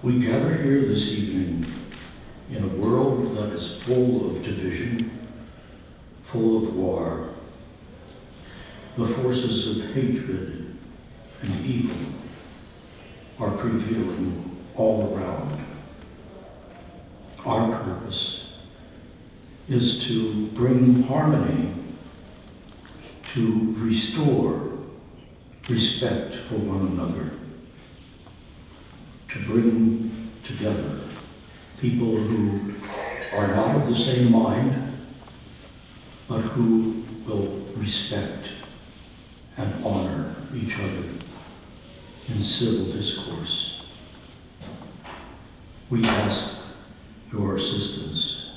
We gather here this evening in a world that is full of division, full of war. The forces of hatred and evil are prevailing all around. Our purpose is to bring harmony, to restore respect for one another, to bring together people who are not of the same mind, but who will respect and honor each other in civil discourse. We ask your assistance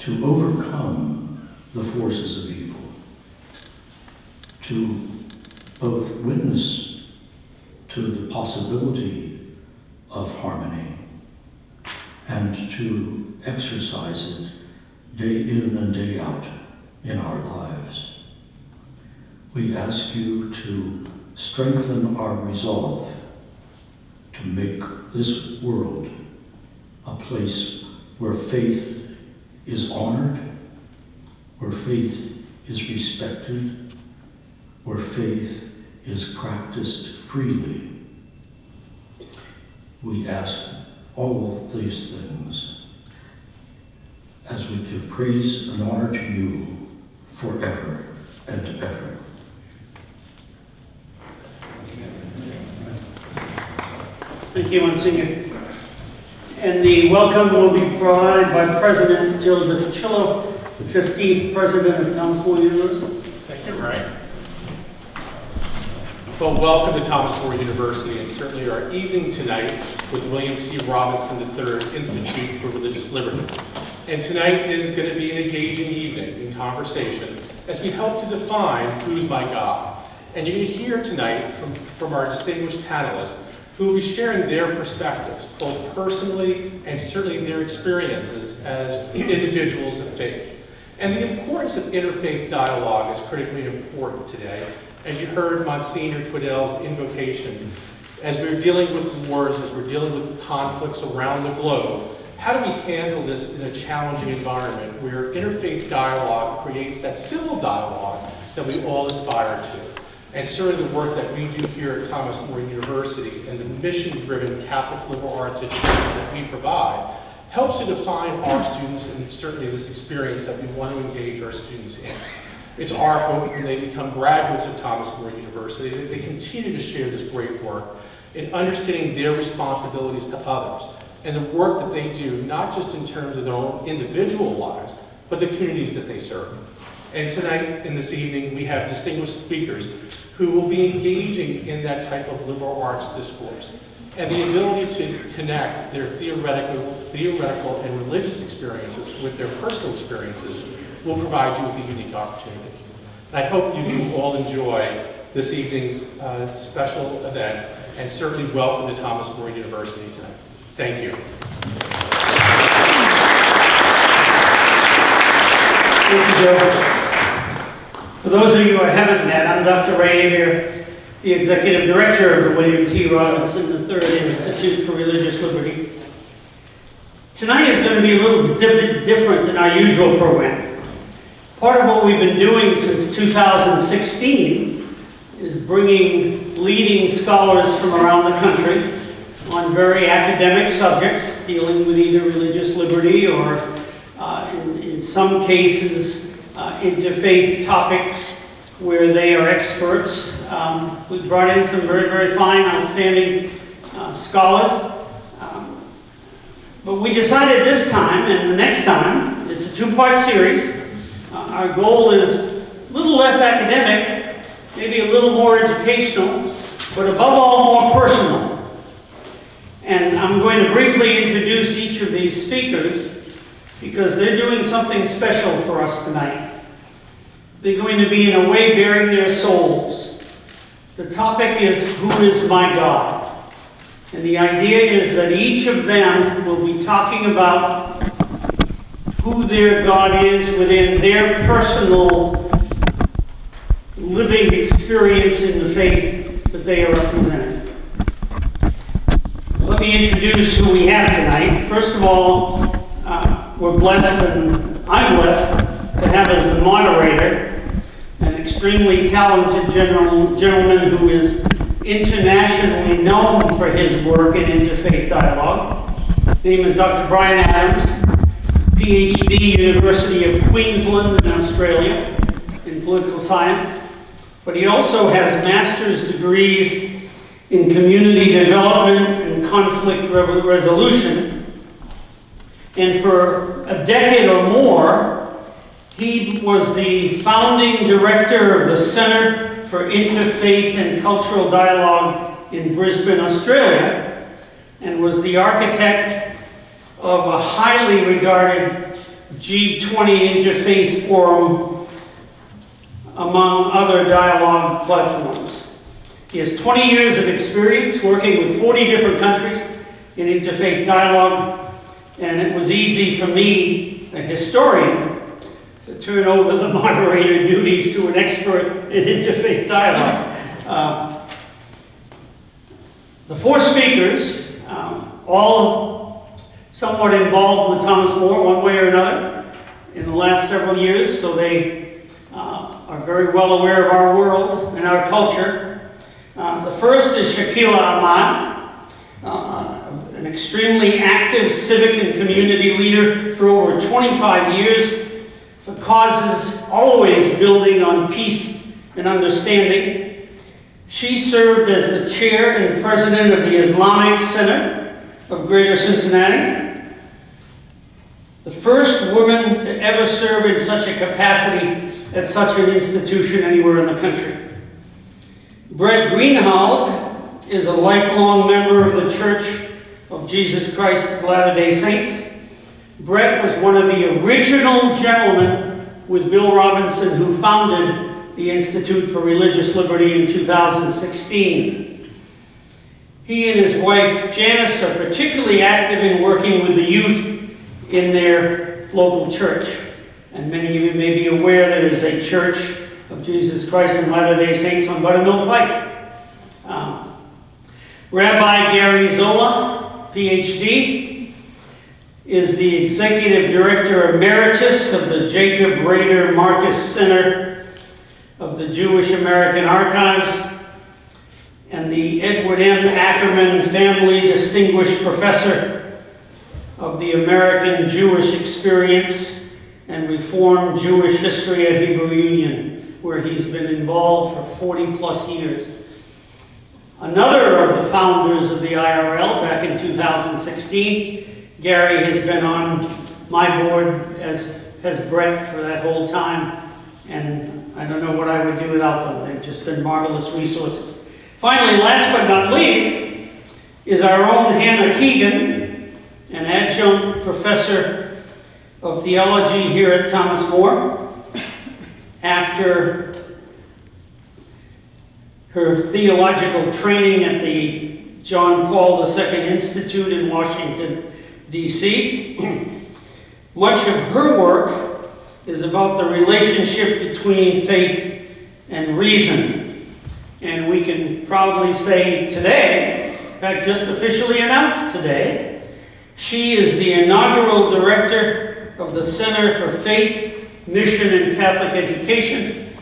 to overcome the forces of evil, to both witness to the possibility of harmony and to exercise it day in and day out in our lives. We ask you to strengthen our resolve to make this world a place where faith is honored, where faith is respected, where faith is practiced freely. We ask all of these things as we give praise and honor to you forever and ever. Thank you, Monsignor. And the welcome will be provided by President Joseph Chillo, the 15th President of Thomas More University. Thank you, Ray. Well, welcome to Thomas More University, and certainly our evening tonight with William T. Robinson III Institute for Religious Liberty. And tonight is going to be an engaging evening in conversation as we help to define who's my God. And you're going to hear tonight from our distinguished panelists who will be sharing their perspectives, both personally and certainly their experiences as individuals of faith. And the importance of interfaith dialogue is critically important today. As you heard Monsignor Twiddell's invocation, as we're dealing with wars, as we're dealing with conflicts around the globe, how do we handle this in a challenging environment where interfaith dialogue creates that civil dialogue that we all aspire to? And certainly the work that we do here at Thomas More University and the mission-driven Catholic liberal arts education that we provide helps to define our students and certainly this experience that we want to engage our students in. It's our hope when they become graduates of Thomas More University that they continue to share this great work in understanding their responsibilities to others and the work that they do, not just in terms of their own individual lives, but the communities that they serve. And tonight and this evening, we have distinguished speakers who will be engaging in that type of liberal arts discourse. And the ability to connect their theoretical and religious experiences with their personal experiences will provide you with a unique opportunity. And I hope you do all enjoy this evening's special event, and certainly welcome to Thomas More University tonight. Thank you. Thank you, Joe. For those of you who I haven't met, I'm Dr. Rader, the Executive Director of the William T. Robinson III Institute for Religious Liberty. Tonight is going to be a little bit different than our usual program. Part of what we've been doing since 2016 is bringing leading scholars from around the country on very academic subjects dealing with either religious liberty or, in some cases, interfaith topics where they are experts. We've brought in some very, very fine, outstanding scholars. But we decided this time and the next time, it's a two-part series. Our goal is a little less academic, maybe a little more educational, but above all, more personal. And I'm going to briefly introduce each of these speakers because they're doing something special for us tonight. They're going to be, in a way, bearing their souls. The topic is, who is my God? And the idea is that each of them will be talking about who their God is within their personal living experience in the faith that they are representing. Let me introduce who we have tonight. First of all, we're blessed, and I'm blessed, to have as the moderator an extremely talented gentleman who is internationally known for his work in interfaith dialogue. His name is Dr. Brian Adams, Ph.D., University of Queensland in Australia, in political science. But he also has master's degrees in community development and conflict resolution. And for a decade or more, he was the founding director of the Center for Interfaith and Cultural Dialogue in Brisbane, Australia, and was the architect of a highly regarded G20 Interfaith Forum, among other dialogue platforms. He has 20 years of experience working with 40 different countries in interfaith dialogue, and it was easy for me, a historian, to turn over the moderator duties to an expert in interfaith dialogue. The four speakers, all somewhat involved with Thomas More one way or another in the last several years, so they are very well aware of our world and our culture. The first is Shakila Ahmad, an extremely active civic and community leader for over 25 years for causes always building on peace and understanding. She served as the chair and president of the Islamic Center of Greater Cincinnati, the first woman to ever serve in such a capacity at such an institution anywhere in the country. Brett Greenhalgh is a lifelong member of the Church of Jesus Christ of Latter-day Saints. Brett was one of the original gentlemen with Bill Robinson who founded the Institute for Religious Liberty in 2016. He and his wife Janice are particularly active in working with the youth in their local church. And many of you may be aware there is a Church of Jesus Christ of Latter-day Saints on Buttermilk Pike. Rabbi Gary Zola, Ph.D., is the Executive Director Emeritus of the Jacob Rader Marcus Center of the Jewish American Archives and the Edward M. Ackerman Family Distinguished Professor of the American Jewish Experience and Reformed Jewish History at Hebrew Union, where he's been involved for 40 plus years. Another of the founders of the IRL back in 2016, Gary has been on my board, as has Brett, for that whole time, and I don't know what I would do without them. They've just been marvelous resources. Finally, last but not least, is our own Hannah Keegan, an adjunct professor of theology here at Thomas More. After her theological training at the John Paul II Institute in Washington, D.C., much of her work is about the relationship between faith and reason. And we can proudly say today, in fact, just officially announced today, she is the inaugural director of the Center for Faith, Mission, and Catholic Education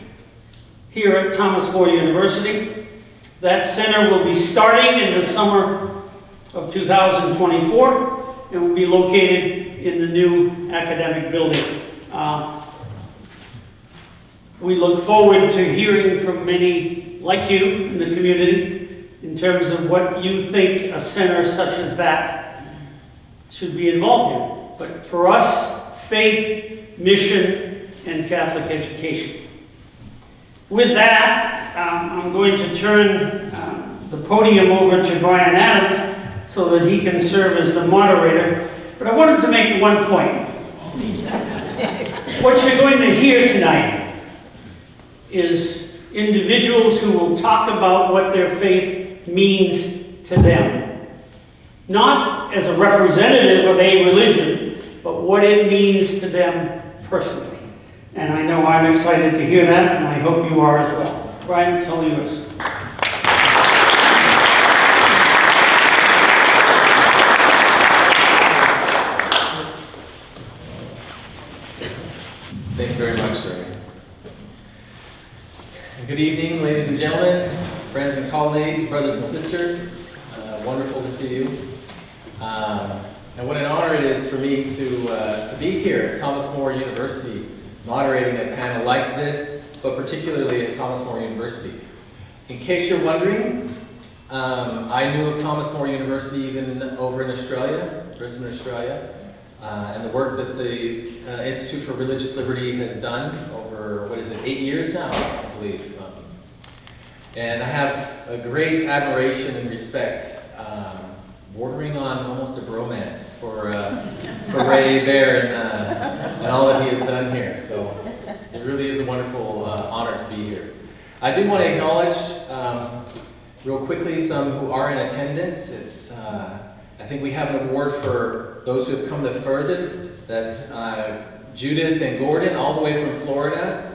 here at Thomas More University. That center will be starting in the summer of 2024 and will be located in the new academic building. We look forward to hearing from many like you in the community in terms of what you think a center such as that should be involved in. But for us, faith, mission, and Catholic education. With that, I'm going to turn the podium over to Brian Adams so that he can serve as the moderator. But I wanted to make one point. What you're going to hear tonight is individuals who will talk about what their faith means to them. Not as a representative of a religion, but what it means to them personally. And I know I'm excited to hear that, and I hope you are as well. Brian, it's all yours. colleagues, brothers and sisters. It's wonderful to see you. And what an honor it is for me to be here at Thomas More University, moderating a panel like this, but particularly at Thomas More University. In case you're wondering, I knew of Thomas More University even over in Australia, Brisbane, Australia, and the work that the Institute for Religious Liberty has done over, 8 years now, I believe. And I have a great admiration and respect, bordering on almost a bromance for Rader and all that he has done here. So it really is a wonderful honor to be here. I do want to acknowledge real quickly some who are in attendance. It's I think we have an award for those who have come the furthest. That's Judith and Gordon, all the way from Florida.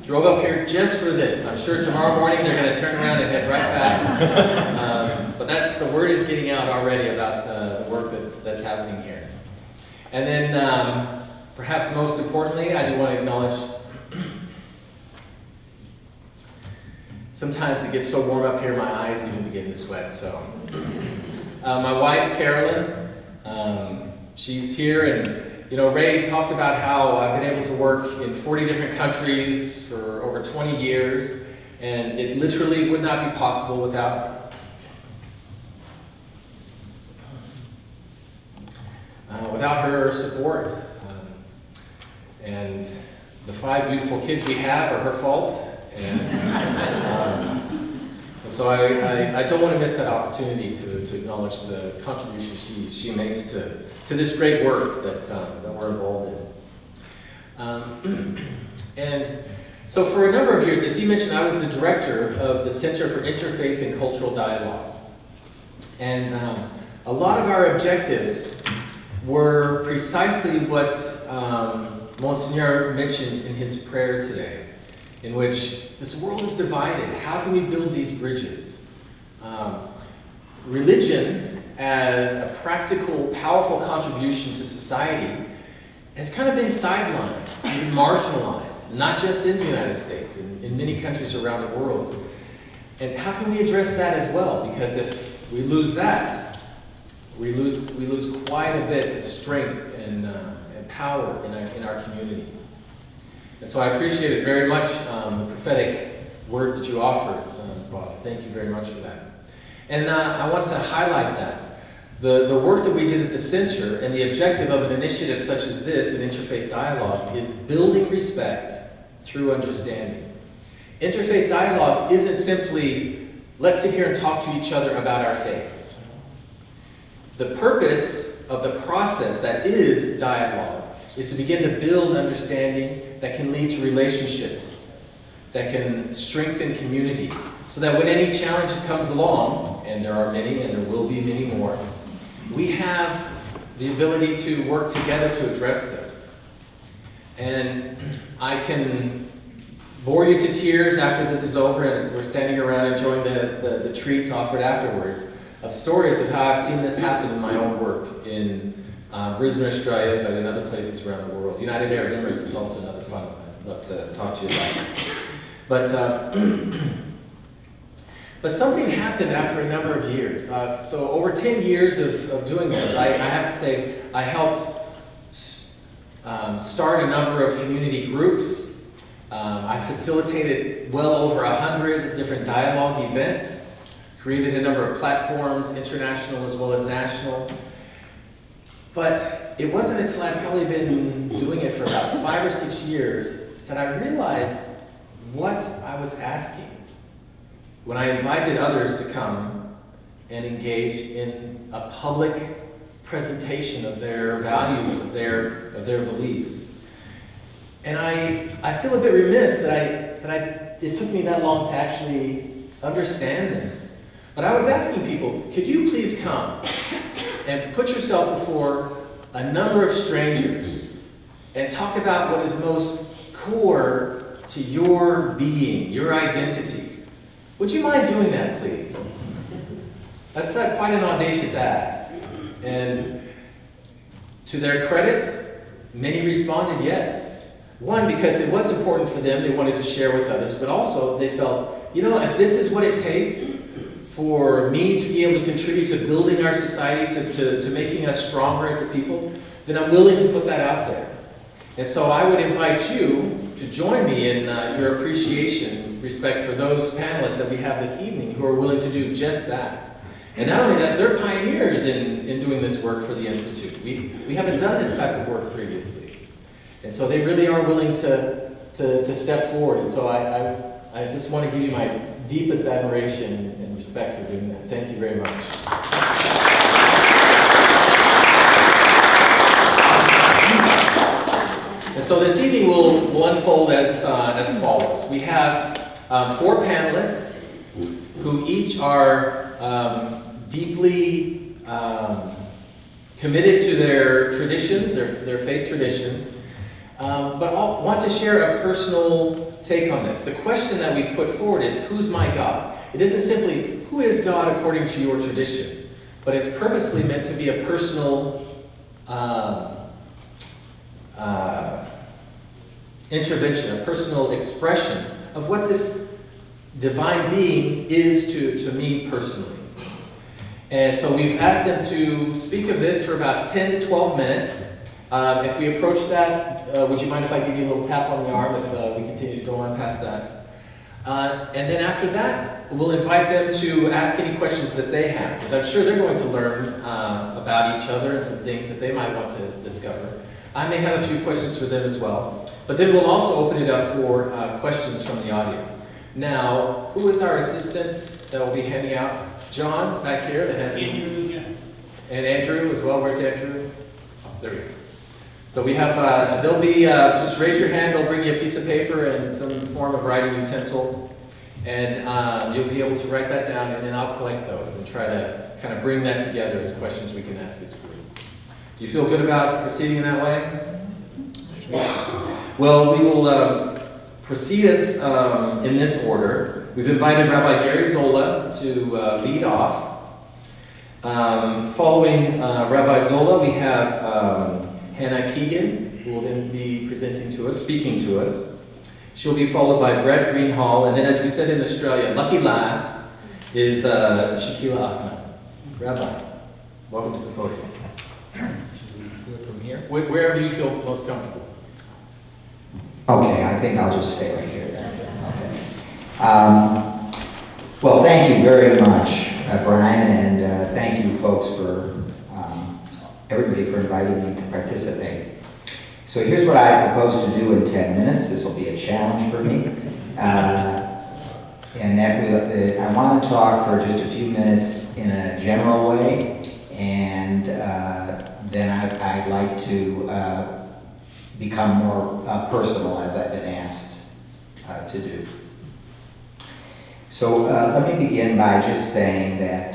Drove up here just for this. I'm sure tomorrow morning they're going to turn around and head right back. But the word is getting out already about the work that's happening here. And then, perhaps most importantly, I do want to acknowledge, sometimes it gets so warm up here, my eyes even begin to sweat. So, my wife, Carolyn, she's here, and Ray talked about how I've been able to work in 40 different countries for over 20 years, and it literally would not be possible without her support. And the 5 beautiful kids we have are her fault, and so I don't want to miss that opportunity to acknowledge the contribution she makes to this great work that we're involved in. And so for a number of years, as he mentioned, I was the director of the Center for Interfaith and Cultural Dialogue. And a lot of our objectives were precisely what Monsignor mentioned in his prayer today, in which this world is divided. How can we build these bridges? Religion, as a practical, powerful contribution to society, has kind of been sidelined, been marginalized, not just in the United States, in many countries around the world. And how can we address that as well? Because if we lose that, we lose quite a bit of strength and power in our communities. And so I appreciate it very much, the prophetic words that you offered, Bob. Thank you very much for that. And I want to highlight that. The work that we did at the center and the objective of an initiative such as this, an Interfaith Dialogue, is building respect through understanding. Interfaith Dialogue isn't simply, let's sit here and talk to each other about our faith. The purpose of the process that is dialogue is to begin to build understanding that can lead to relationships, that can strengthen community, so that when any challenge comes along, and there are many, and there will be many more, we have the ability to work together to address them. And I can bore you to tears after this is over, as we're standing around enjoying the treats offered afterwards, of stories of how I've seen this happen in my own work in Brisbane, Australia, but in other places around the world. United Arab Emirates is also another fun one I'd love to talk to you about. But something happened after a number of years. So over 10 years of doing this, I have to say I helped start a number of community groups. I facilitated well over 100 different dialogue events, created a number of platforms, international as well as national. But it wasn't until I'd probably been doing it for about 5 or 6 years that I realized what I was asking when I invited others to come and engage in a public presentation of their values, of their beliefs. And I feel a bit remiss that it took me that long to actually understand this. But I was asking people, could you please come and put yourself before a number of strangers and talk about what is most core to your being, your identity? Would you mind doing that, please? That's quite an audacious ask. And to their credit, many responded yes. One, because it was important for them, they wanted to share with others, but also they felt, if this is what it takes, for me to be able to contribute to building our society, to making us stronger as a people, then I'm willing to put that out there. And so I would invite you to join me in your appreciation, respect for those panelists that we have this evening who are willing to do just that. And not only that, they're pioneers in doing this work for the Institute. We haven't done this type of work previously. And so they really are willing to step forward. And so I just want to give you my deepest admiration and respect for doing that. Thank you very much. And so this evening will unfold as follows. We have 4 panelists who each are deeply committed to their traditions, their faith traditions, but all want to share a personal take on this. The question that we've put forward is, who's my God? It isn't simply, who is God according to your tradition? But it's purposely meant to be a personal intervention, a personal expression of what this divine being is to me personally. And so we've asked them to speak of this for about 10 to 12 minutes. If we approach that, would you mind if I give you a little tap on the arm if we continue to go on past that? And then after that, we'll invite them to ask any questions that they have, because I'm sure they're going to learn about each other and some things that they might want to discover. I may have a few questions for them as well. But then we'll also open it up for questions from the audience. Now, who is our assistant that will be handing out? John, back here, that has Andrew, yeah. And Andrew as well. Where's Andrew? Oh, there we go. So we have, they'll be, just raise your hand, they'll bring you a piece of paper and some form of writing utensil. And you'll be able to write that down, and then I'll collect those and try to kind of bring that together as questions we can ask this group. Do you feel good about proceeding in that way? Well, we will proceed as in this order. We've invited Rabbi Gary Zola to lead off. Following Rabbi Zola, we have Hannah Keegan, who will then be presenting to us, speaking to us. She'll be followed by Brett Greenhalgh, and then as we said in Australia, lucky last is Shakila Ahmad. Rabbi, welcome to the podium. Do it from here, wherever you feel most comfortable. Okay, I think I'll just stay right here then. Okay. Well, thank you very much, Brian, and thank you folks for, everybody for inviting me to participate. So here's what I propose to do in 10 minutes. This will be a challenge for me. And that I want to talk for just a few minutes in a general way, and then I'd like to become more personal, as I've been asked to do. So let me begin by just saying that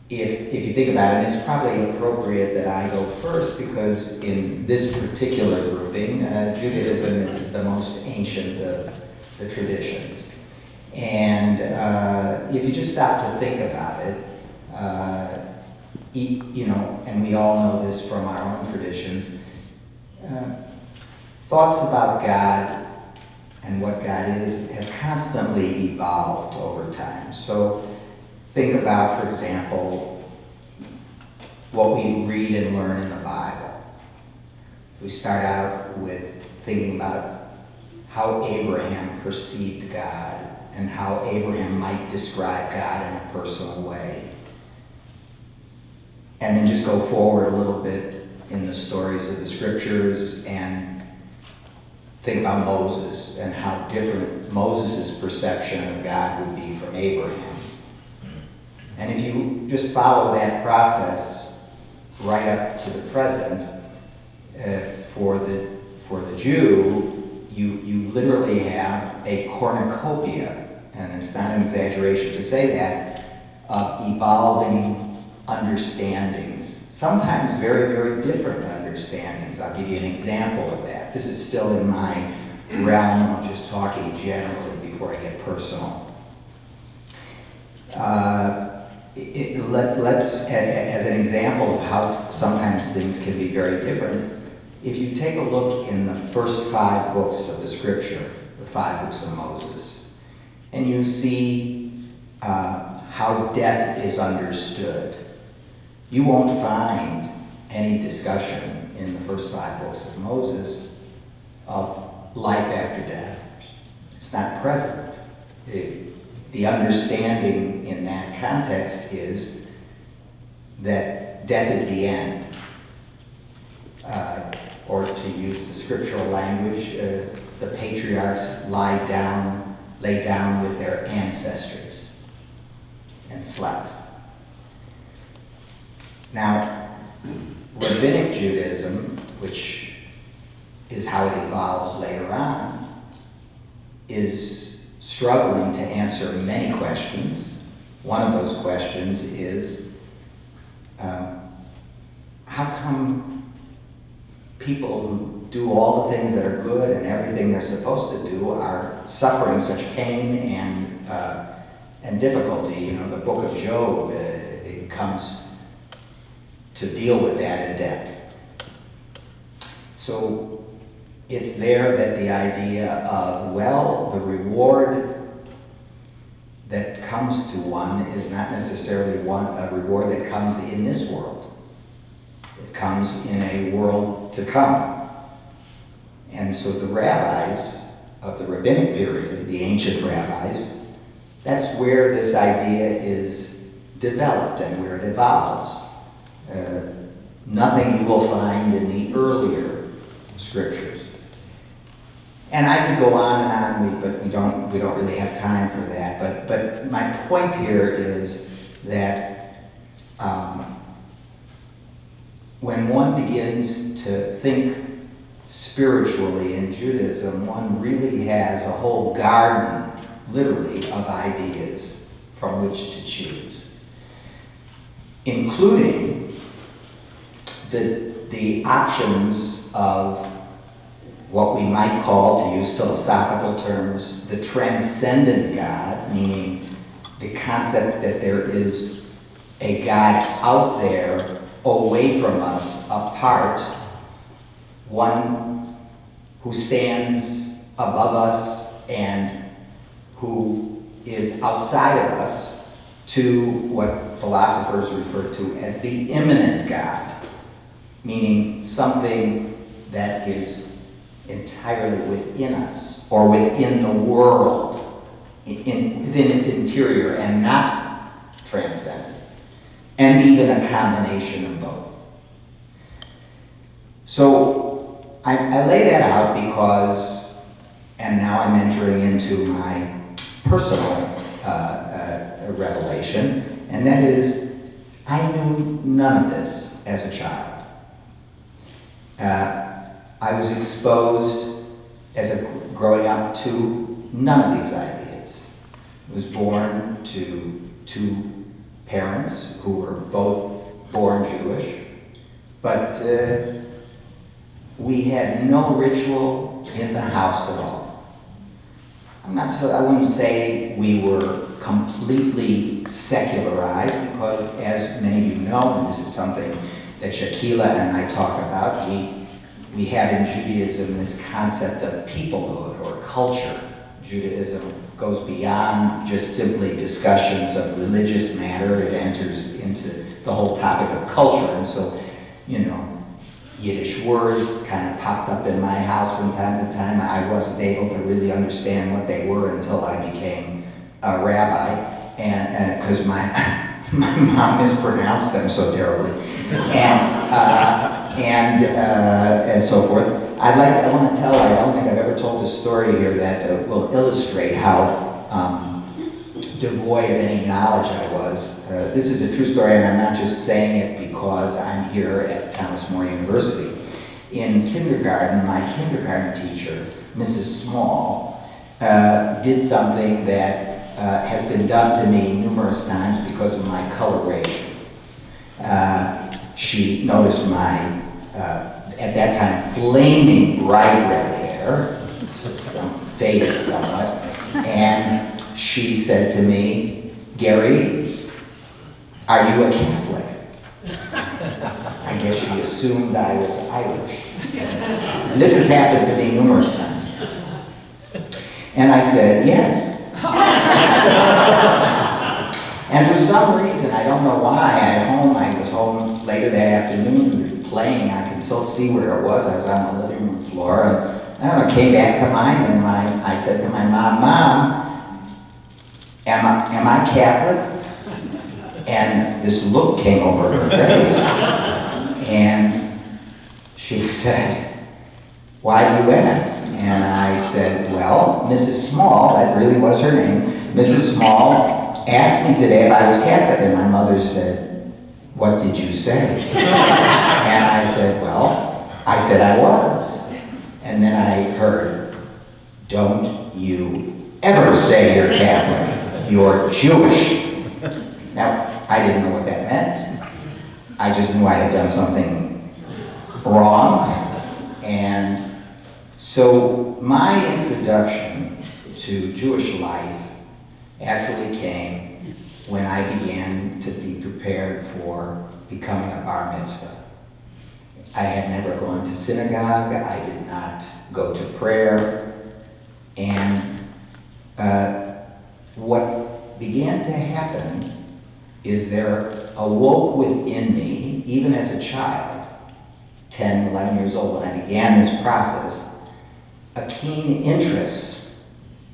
if you think about it, it's probably appropriate that I go first, because in this particular grouping, Judaism is the most ancient of the traditions. And if you just stop to think about it, you know, and we all know this from our own traditions, thoughts about God and what God is have constantly evolved over time. So think about, for example, what we read and learn in the Bible. We start out with thinking about how Abraham perceived God and how Abraham might describe God in a personal way. And then just go forward a little bit in the stories of the scriptures and think about Moses and how different Moses' perception of God would be from Abraham. And if you just follow that process right up to the present, for the Jew, you literally have a cornucopia, and it's not an exaggeration to say that, of evolving understandings, sometimes very, very different understandings. I'll give you an example of that. This is still in my realm of just talking generally before I get personal. Let's, as an example of how sometimes things can be very different, if you take a look in the first 5 books of the scripture, the 5 books of Moses, and you see how death is understood. You won't find any discussion in the first 5 books of Moses of life after death. It's not present. The understanding in that context is that death is the end. Or to use the scriptural language, the patriarchs lay down with their ancestors and slept. Now, rabbinic Judaism, which is how it evolves later on, is struggling to answer many questions. One of those questions is, how come people who do all the things that are good and everything they're supposed to do are suffering such pain and difficulty? You know, the book of Job, it comes to deal with that in depth. So it's there that the idea of, well, the reward that comes to one is not necessarily a reward that comes in this world. It comes in a world to come. And so the rabbis of the rabbinic period, the ancient rabbis, that's where this idea is developed and where it evolves. Nothing you will find in the earlier scriptures. And I could go on and on, but we don't really have time for that. But my point here is that when one begins to think spiritually in Judaism, one really has a whole garden, literally, of ideas from which to choose, including the options of what we might call, to use philosophical terms, the transcendent God, meaning the concept that there is a God out there, away from us, apart, one who stands above us and who is outside of us, to what philosophers refer to as the immanent God, meaning something that is entirely within us, or within the world, within its interior, and not transcendent, and even a combination of both. So I lay that out because, and now I'm entering into my personal revelation, and that is, I knew none of this as a child. I was exposed growing up to none of these ideas. I was born to 2 parents who were both born Jewish, but we had no ritual in the house at all. I wouldn't say we were completely secularized, because as many of you know, and this is something that Shakila and I talk about, we have in Judaism this concept of peoplehood or culture. Judaism goes beyond just simply discussions of religious matter. It enters into the whole topic of culture. And so, you know, Yiddish words kind of popped up in my house from time to time. I wasn't able to really understand what they were until I became a rabbi, and because my mom mispronounced them so terribly, and so forth. I want to tell, I don't think I've ever told a story here that will illustrate how devoid of any knowledge I was. This is a true story, and I'm not just saying it because I'm here at Thomas More University. In kindergarten, my kindergarten teacher, Mrs. Small, did something that has been done to me numerous times because of my coloration. She noticed my, at that time, flaming bright red hair, faded somewhat, and she said to me, "Gary, are you a Catholic?" I guess she assumed I was Irish. And this has happened to me numerous times. And I said, "Yes." And for some reason, I don't know why, I was home later that afternoon playing. I can still see where it was. I was on the living room floor, and I don't know, came back to mind, and I said to my mom, "Mom, am I Catholic?" And this look came over her face, and she said, "Why do you ask?" And I said, "Well, Mrs. Small," that really was her name, "Mrs. Small asked me today if I was Catholic," and my mother said, "What did you say?" And I said, "Well, I said I was." And then I heard, "Don't you ever say you're Catholic, you're Jewish." Now, I didn't know what that meant. I just knew I had done something wrong. And so my introduction to Jewish life actually came when I began to be prepared for becoming a bar mitzvah. I had never gone to synagogue, I did not go to prayer, and what began to happen is there awoke within me, even as a child, 10, 11 years old, when I began this process, a keen interest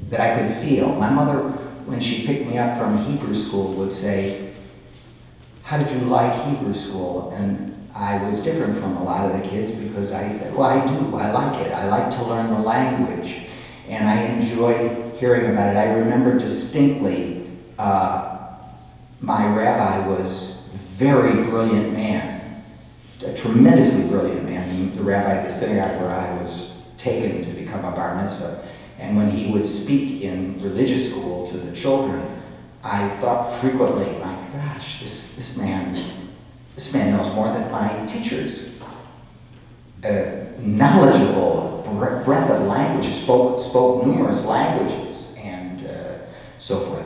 that I could feel. My mother, when she picked me up from Hebrew school, would say, "How did you like Hebrew school?" And I was different from a lot of the kids because I said, "Well, I do, I like it. I like to learn the language." And I enjoyed hearing about it. I remember distinctly, my rabbi was a very brilliant man, a tremendously brilliant man, the rabbi of the synagogue where I was taken to become a bar mitzvah. And when he would speak in religious school to the children, I thought frequently, my gosh, this man knows more than my teachers. Knowledgeable, breadth of languages, spoke numerous languages, and so forth.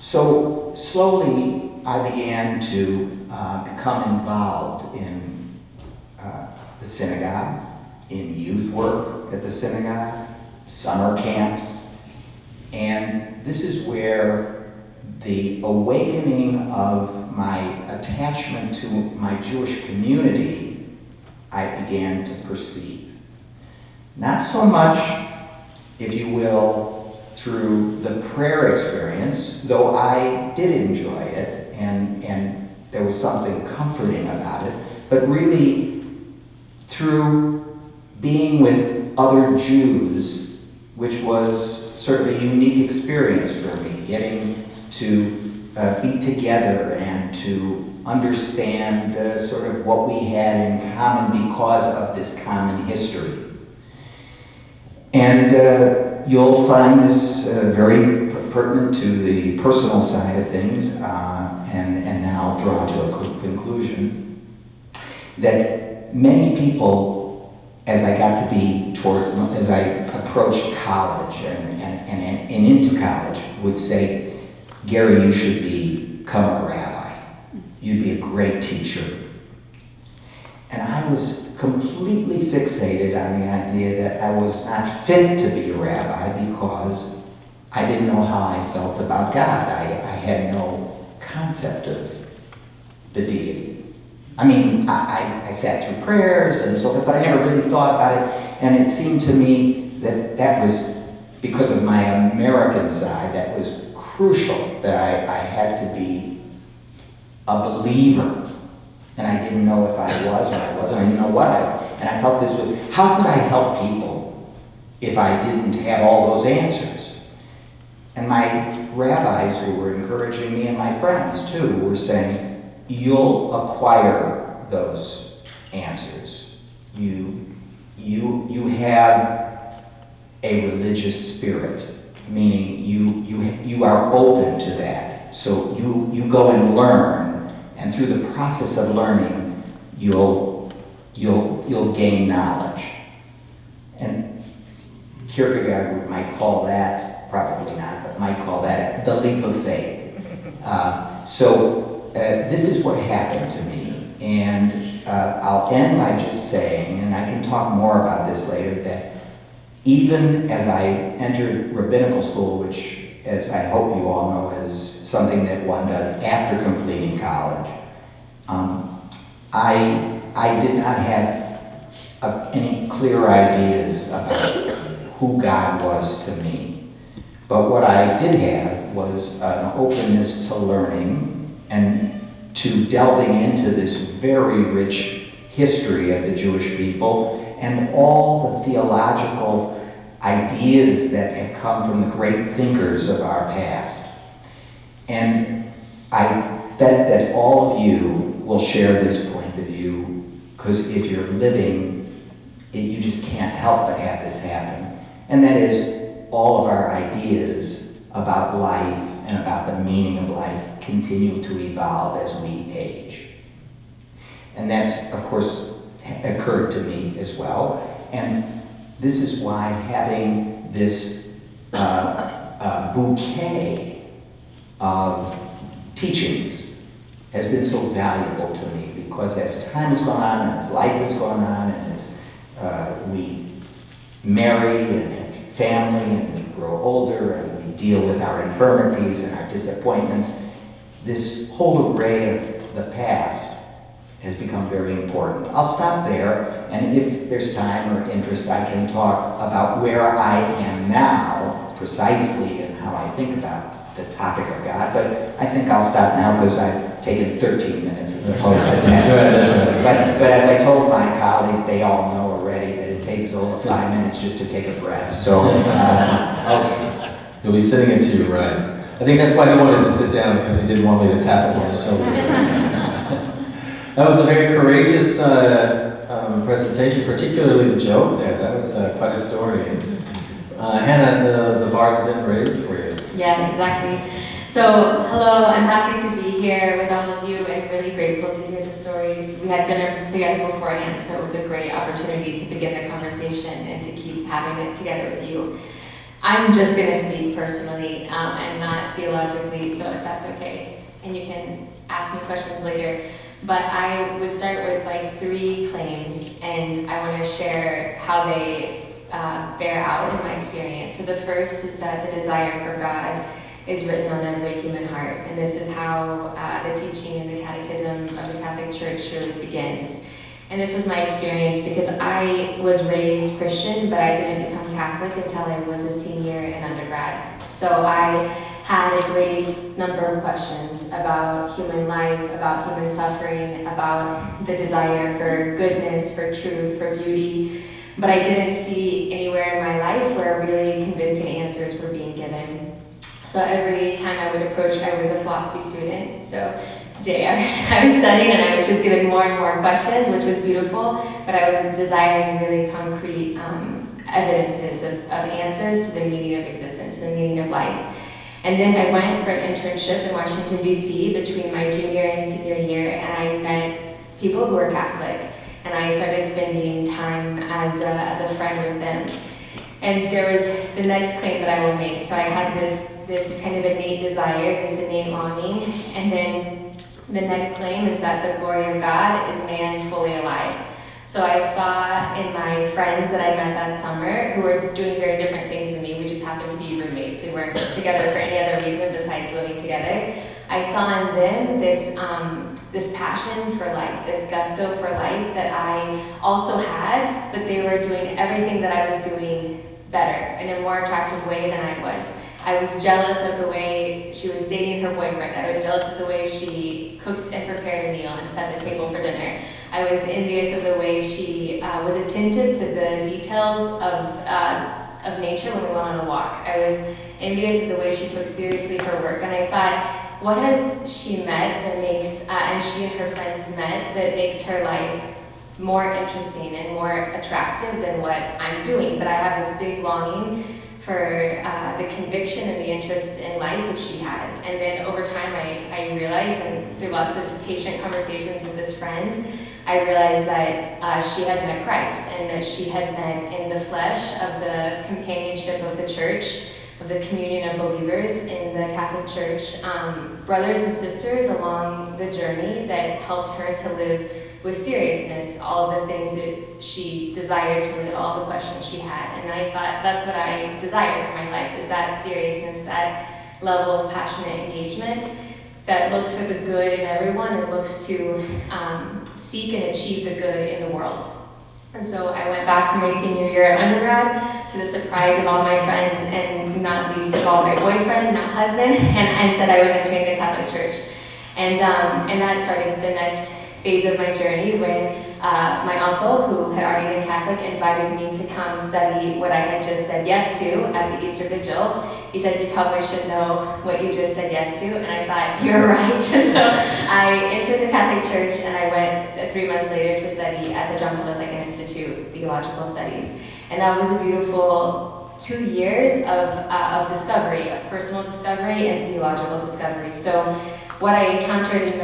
So slowly I began to become involved in the synagogue, in youth work at the synagogue, summer camps, and this is where the awakening of my attachment to my Jewish community I began to perceive. Not so much, if you will, through the prayer experience, though I did enjoy it, and there was something comforting about it, but really through being with other Jews, which was sort of a unique experience for me, getting to be together and to understand sort of what we had in common because of this common history. And you'll find this very pertinent to the personal side of things, and then I'll draw to a conclusion, that many people, as I approached college and into college, would say, "Gary, you should become a rabbi. You'd be a great teacher." And I was completely fixated on the idea that I was not fit to be a rabbi because I didn't know how I felt about God. I had no concept of the deity. I mean, I sat through prayers and so forth, but I never really thought about it. And it seemed to me that was, because of my American side, that was crucial, that I had to be a believer. And I didn't know if I was or I wasn't. I didn't know what I was. And I felt this was, how could I help people if I didn't have all those answers? And my rabbis who were encouraging me, and my friends too, were saying, you'll acquire those answers. You have a religious spirit, meaning you are open to that. So you go and learn, and through the process of learning, you'll gain knowledge. And Kierkegaard might call that, probably not, but might call that the leap of faith. This is what happened to me, and I'll end by just saying, and I can talk more about this later, that even as I entered rabbinical school, which, as I hope you all know, is something that one does after completing college. I did not have any clear ideas about who God was to me. But what I did have was an openness to learning and to delving into this very rich history of the Jewish people and all the theological ideas that have come from the great thinkers of our past. And I bet that all of you will share this point of view, because if you're living, you just can't help but have this happen. And that is, all of our ideas about life and about the meaning of life continue to evolve as we age. And that's, of course, occurred to me as well. And this is why having this bouquet of teachings has been so valuable to me, because as time has gone on and as life has gone on and as we marry and have family and we grow older and we deal with our infirmities and our disappointments, this whole array of the past has become very important. I'll stop there, and if there's time or interest, I can talk about where I am now precisely and how I think about the topic of God, but I think I'll stop now because I've taken 13 minutes as opposed to 10. That's right. But as I told my colleagues, they all know already that it takes over 5 minutes just to take a breath. So, okay. You'll be sitting into your right. I think that's why he wanted to sit down, because he didn't want me to tap him on the shoulder. That was a very courageous presentation, particularly the joke there. That was quite a story. Hannah, the bars have been raised for you. Yeah, exactly. So, hello, I'm happy to be here with all of you and really grateful to hear the stories. We had dinner together beforehand, so it was a great opportunity to begin the conversation and to keep having it together with you. I'm just going to speak personally and not theologically, so if that's okay. And you can ask me questions later. But I would start with like 3 claims, and I want to share how they bear out in my experience. So the first is that the desire for God is written on every human heart, and this is how the teaching in the Catechism of the Catholic Church really begins. And this was my experience because I was raised Christian, but I didn't become Catholic until I was a senior in undergrad. So I had a great number of questions about human life, about human suffering, about the desire for goodness, for truth, for beauty. But I didn't see anywhere in my life where really convincing answers were being given. So every time I would approach, I was a philosophy student. So I was studying and I was just given more and more questions, which was beautiful, but I was desiring really concrete evidences of answers to the meaning of existence, the meaning of life. And then I went for an internship in Washington, D.C. between my junior and senior year, and I met people who were Catholic, and I started spending time as a friend with them. And there was the next claim that I will make. So I had this kind of innate desire, this innate longing, and then the next claim is that the glory of God is man fully alive. So I saw in my friends that I met that summer, who were doing very different things than me, we just happened to be roommates, we weren't together for any other reason besides living together. I saw in them this passion for life, this gusto for life that I also had, but they were doing everything that I was doing better, in a more attractive way than I was. I was jealous of the way she was dating her boyfriend. I was jealous of the way she cooked and prepared a meal and set the table for dinner. I was envious of the way she was attentive to the details of nature when we went on a walk. I was envious of the way she took seriously her work. And I thought, what has she met that makes, and she and her friends met, that makes her life more interesting and more attractive than what I'm doing? But I have this big longing for the conviction and the interest in life that she has. And then over time I realized, and through lots of patient conversations with this friend, I realized that she had met Christ, and that she had met in the flesh of the companionship of the church, of the communion of believers in the Catholic Church, brothers and sisters along the journey that helped her to live with seriousness all of the things that she desired to live, all the questions she had. And I thought that's what I desire for my life, is that seriousness, that level of passionate engagement that looks for the good in everyone and looks to seek and achieve the good in the world. And so I went back for my senior year at undergrad, to the surprise of all my friends, and not least of all my boyfriend, now husband, and said I was entering the Catholic Church. And that started the next phase of my journey when my uncle, who had already been Catholic, invited me to come study what I had just said yes to at the Easter Vigil. He said, you probably should know what you just said yes to, and I thought, you're right. So I entered the Catholic Church, and I went 3 months later to study at the John Paul II Institute, theological studies. And that was a beautiful 2 years of discovery, of personal discovery and theological discovery. So what I encountered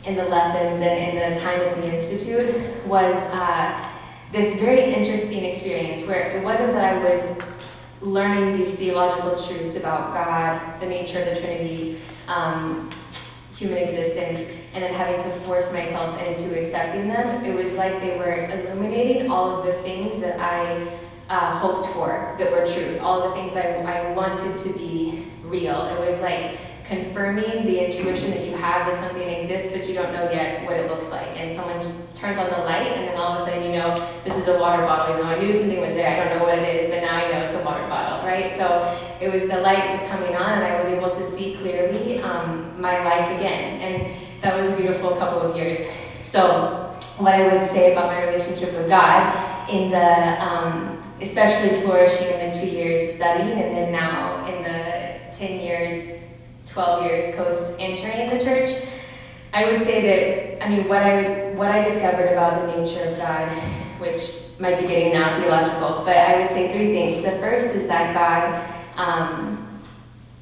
in the lessons and in the time at the Institute was this very interesting experience where it wasn't that I was learning these theological truths about God, the nature of the Trinity, human existence, and then having to force myself into accepting them. It was like they were illuminating all of the things that I hoped for that were true, all the things I wanted to be real. It was like confirming the intuition that you have that something exists, but you don't know yet what it looks like. And someone turns on the light, and then all of a sudden you know this is a water bottle. You know, I knew something was there. I don't know what it is, but now I know it's a water bottle, right? So it was the light was coming on, and I was able to see clearly my life again. And that was a beautiful couple of years. So what I would say about my relationship with God in the especially flourishing in the 2 years studying, and then now in the 10 years, 12 years post entering the church, I would say that, I mean, what I discovered about the nature of God, which might be getting now theological, but I would say 3 things. The first is that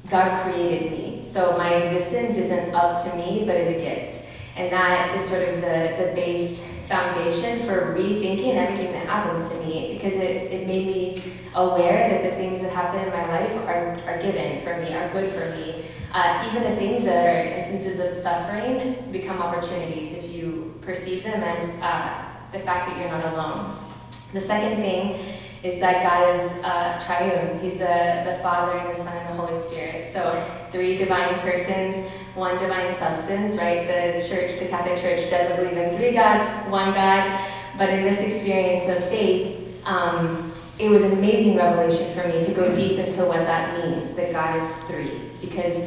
God created me. So my existence isn't up to me, but is a gift. And that is sort of the base foundation for rethinking everything that happens to me, because it made me aware that the things that happen in my life are given for me, are good for me. Even the things that are instances of suffering become opportunities if you perceive them as the fact that you're not alone. The second thing is that God is triune. He's the Father and the Son and the Holy Spirit. So 3 divine persons, 1 divine substance, right? The church, the Catholic Church, doesn't believe in 3 gods, 1 God. But in this experience of faith, it was an amazing revelation for me to go deep into what that means, that God is 3. Because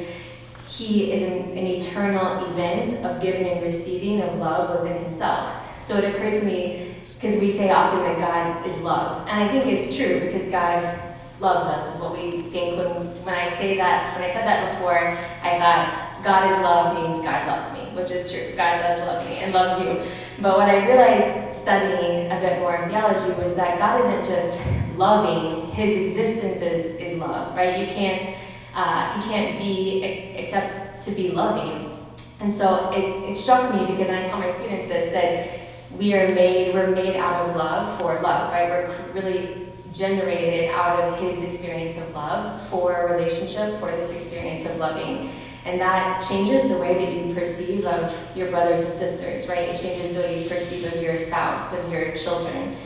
he is an eternal event of giving and receiving of love within himself. So it occurred to me, because we say often that God is love. And I think it's true, because God loves us is what we think when I say that. When I said that before, I thought God is love means God loves me, which is true. God does love me and loves you. But what I realized studying a bit more theology was that God isn't just loving, his existence is love, right? He can't be except to be loving. And so it struck me, because I tell my students this, that we're made out of love for love, right? We're really generated out of his experience of love for a relationship, for this experience of loving. And that changes the way that you perceive of your brothers and sisters, right? It changes the way you perceive of your spouse, of your children.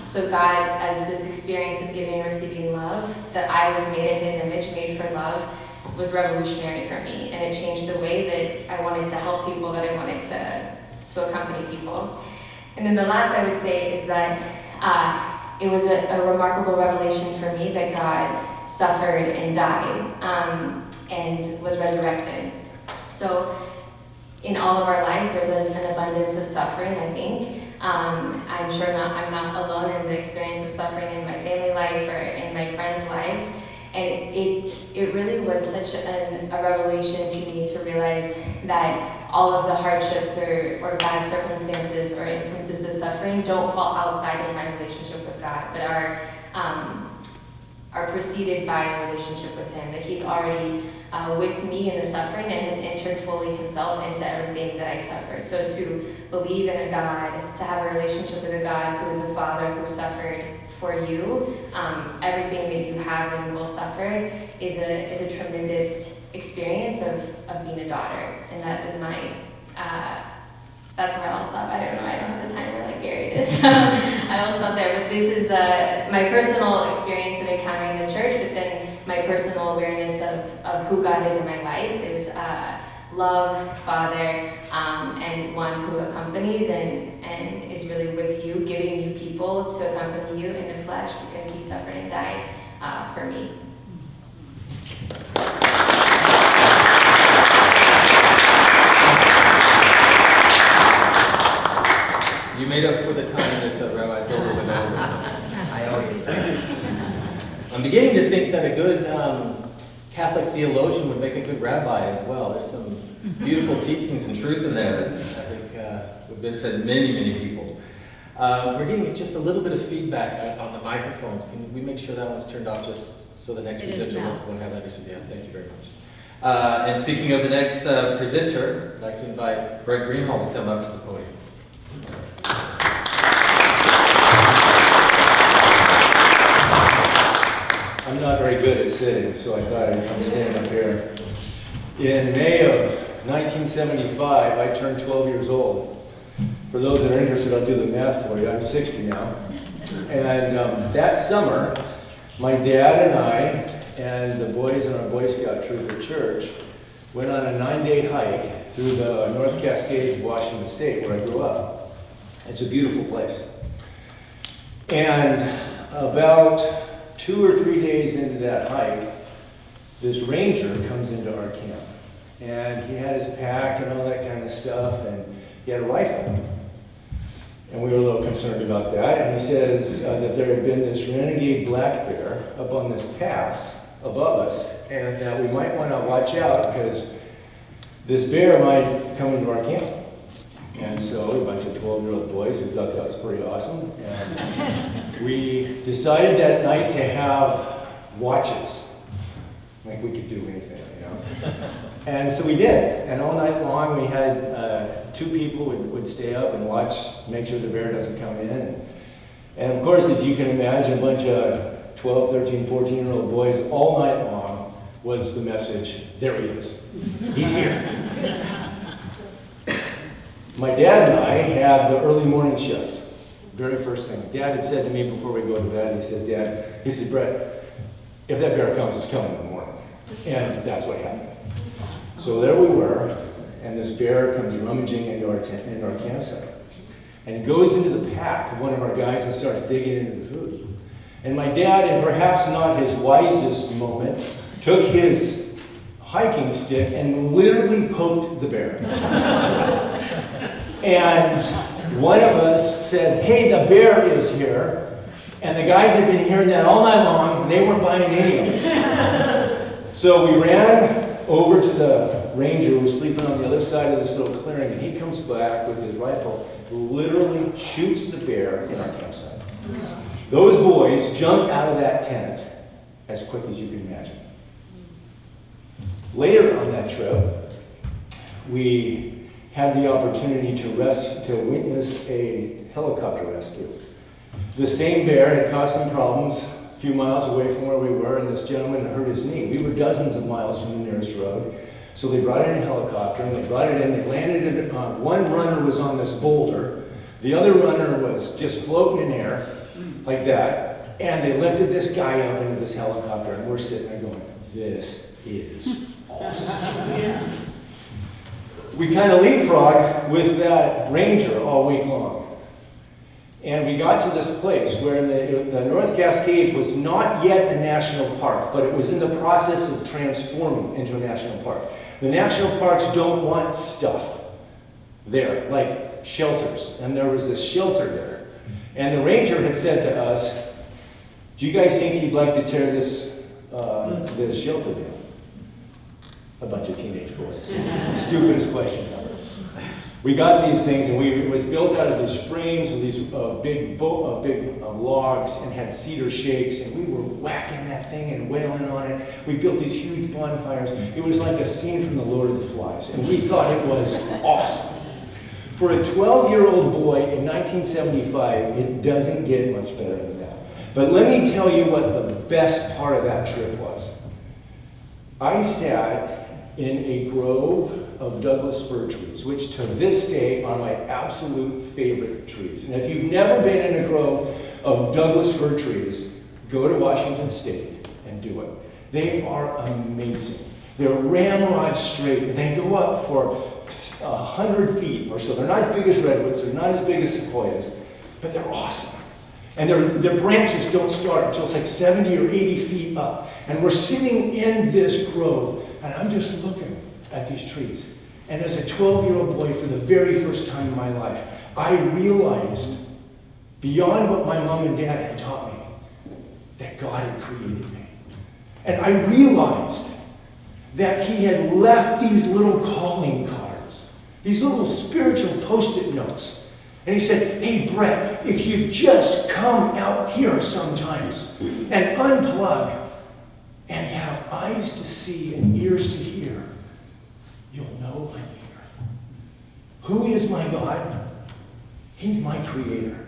So God, as this experience of giving and receiving love, that I was made in his image, made for love, was revolutionary for me. And it changed the way that I wanted to help people, that I wanted to accompany people. And then the last I would say is that it was a remarkable revelation for me that God suffered and died and was resurrected. So in all of our lives, there's an abundance of suffering, I think. I'm sure I'm not alone in the experience of suffering in my family life or in my friends' lives. And it really was such a revelation to me to realize that all of the hardships or bad circumstances or instances of suffering don't fall outside of my relationship with God, but are preceded by a relationship with him, that he's already with me in the suffering and has entered fully himself into everything that I suffered. So to believe in a God, to have a relationship with a God who is a father who suffered for you, everything that you have and will suffer is a tremendous experience of being a daughter. And that was my, that's where I'll stop. I don't know, I don't have the timer like Gary did, so I will stop there. But this is my personal experience of encountering the church, but then my personal awareness of who God is in my life is love, Father, and one who accompanies and is really with you, giving you people to accompany you in the flesh because he suffered and died for me. You made up for the time that Rabbi Zola went over. I always say. I'm beginning to think that a good Catholic theologian would make a good rabbi as well. There's some beautiful teachings and truth in there that I think would benefit many, many people. We're getting just a little bit of feedback on the microphones. Can we make sure that one's turned off just so the next presenter won't have that issue? Yeah, thank you very much. And speaking of the next presenter, I'd like to invite Brett Greenhalgh to come up to the podium. I'm not very good at sitting, so I thought I'd come stand up here. In May of 1975, I turned 12 years old. For those that are interested, I'll do the math for you. I'm 60 now. And that summer, my dad and I and the boys in our Boy Scout troop at church went on a 9-day hike through the North Cascades of Washington State, where I grew up. It's a beautiful place. And about 2 or 3 days into that hike, this ranger comes into our camp. And he had his pack and all that kind of stuff, and he had a rifle. And we were a little concerned about that. And he says that there had been this renegade black bear up on this pass above us, and that we might want to watch out because this bear might come into our camp. And so a bunch of 12-year-old boys, we thought that was pretty awesome. And we decided that night to have watches. Like we could do anything, you know. And so we did. And all night long we had 2 people would stay up and watch, make sure the bear doesn't come in. And of course, as you can imagine, a bunch of 12, 13, 14-year-old boys all night long was the message, there he is. He's here. My dad and I had the early morning shift, very first thing. Dad had said to me before we go to bed, he says, Dad, he said, Brett, if that bear comes, it's coming in the morning. And that's what happened. So there we were, and this bear comes rummaging into our campsite. And he goes into the pack of one of our guys and starts digging into the food. And my dad, in perhaps not his wisest moment, took his hiking stick and literally poked the bear. And one of us said, hey, the bear is here. And the guys had been hearing that all night long, and they weren't buying any of it. So we ran over to the ranger who was sleeping on the other side of this little clearing, and he comes back with his rifle, literally shoots the bear in our campsite. Those boys jumped out of that tent as quick as you can imagine. Later on that trip, we had the opportunity to witness a helicopter rescue. The same bear had caused some problems a few miles away from where we were, and this gentleman hurt his knee. We were dozens of miles from the nearest road. So they brought in a helicopter, and they brought it in, they landed it, one runner was on this boulder, the other runner was just floating in air, like that, and they lifted this guy up into this helicopter, and we're sitting there going, this is awesome. We kind of leapfrogged with that ranger all week long. And we got to this place where the North Cascades was not yet a national park, but it was in the process of transforming into a national park. The national parks don't want stuff there, like shelters. And there was this shelter there. And the ranger had said to us, do you guys think you'd like to tear this shelter down? A bunch of teenage boys. Stupidest question ever. We got these things, and it was built out of these frames of these big logs, and had cedar shakes, and we were whacking that thing and wailing on it. We built these huge bonfires. It was like a scene from The Lord of the Flies, and we thought it was awesome. For a 12-year-old boy in 1975, it doesn't get much better than that. But let me tell you what the best part of that trip was. I sat in a grove of Douglas fir trees, which to this day are my absolute favorite trees. And if you've never been in a grove of Douglas fir trees, go to Washington State and do it. They are amazing. They're ramrod straight, and they go up for 100 feet or so. They're not as big as redwoods, they're not as big as sequoias, but they're awesome. And their branches don't start until it's like 70 or 80 feet up. And we're sitting in this grove, and I'm just looking at these trees. And as a 12-year-old boy, for the very first time in my life, I realized, beyond what my mom and dad had taught me, that God had created me. And I realized that he had left these little calling cards, these little spiritual post-it notes. And he said, hey, Brett, if you just come out here sometimes and unplug and have eyes to see and ears to hear, you'll know I'm here. Who is my God? He's my creator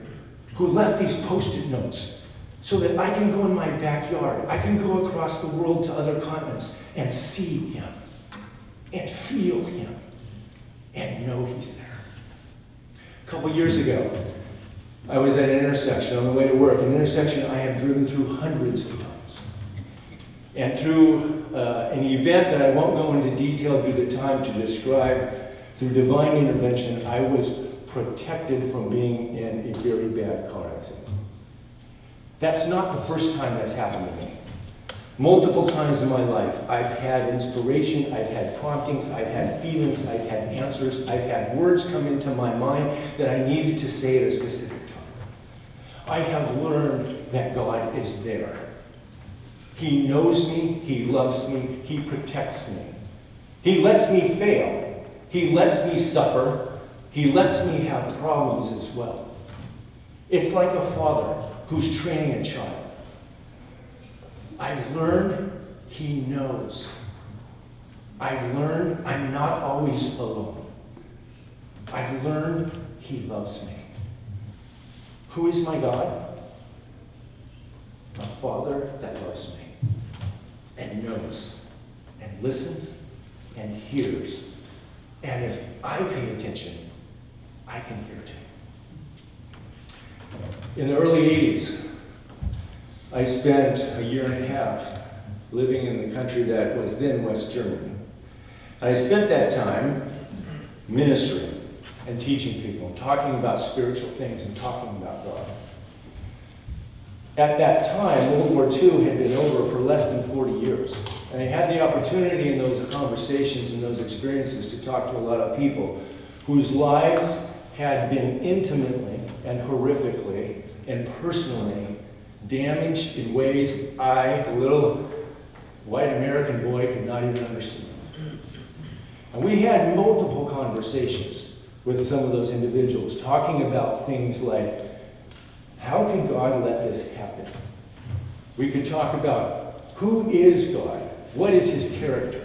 who left these post-it notes so that I can go in my backyard. I can go across the world to other continents and see him and feel him and know he's there. A couple years ago, I was at an intersection on the way to work, an intersection I have driven through hundreds of times. And through an event that I won't go into detail due to time to describe, through divine intervention, I was protected from being in a very bad car accident. That's not the first time that's happened to me. Multiple times in my life, I've had inspiration, I've had promptings, I've had feelings, I've had answers, I've had words come into my mind that I needed to say at a specific time. I have learned that God is there. He knows me, he loves me, he protects me. He lets me fail, he lets me suffer, he lets me have problems as well. It's like a father who's training a child. I've learned he knows. I've learned I'm not always alone. I've learned he loves me. Who is my God? A Father that loves me and knows and listens and hears. And if I pay attention, I can hear too. In the early 80s, I spent a year and a half living in the country that was then West Germany. And I spent that time ministering and teaching people, and talking about spiritual things and talking about God. At that time, World War II had been over for less than 40 years. And I had the opportunity in those conversations and those experiences to talk to a lot of people whose lives had been intimately and horrifically and personally damaged in ways I, a little white American boy, could not even understand. And we had multiple conversations with some of those individuals, talking about things like, how can God let this happen? We could talk about, who is God? What is his character?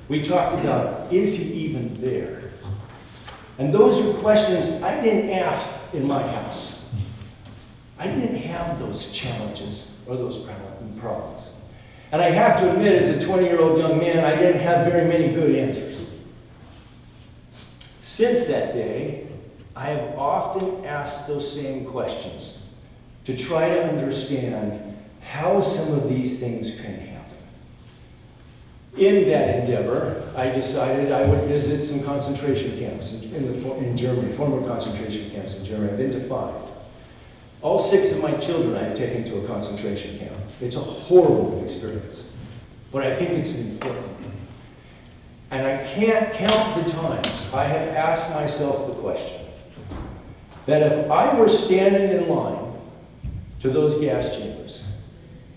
We talked about, is he even there? And those are questions I didn't ask in my house. I didn't have those challenges or those problems. And I have to admit, as a 20-year-old young man, I didn't have very many good answers. Since that day, I have often asked those same questions to try to understand how some of these things can happen. In that endeavor, I decided I would visit some concentration camps in Germany, former concentration camps in Germany. I've been to 5. All 6 of my children I've taken to a concentration camp. It's a horrible experience, but I think it's important. And I can't count the times I have asked myself the question, that if I were standing in line to those gas chambers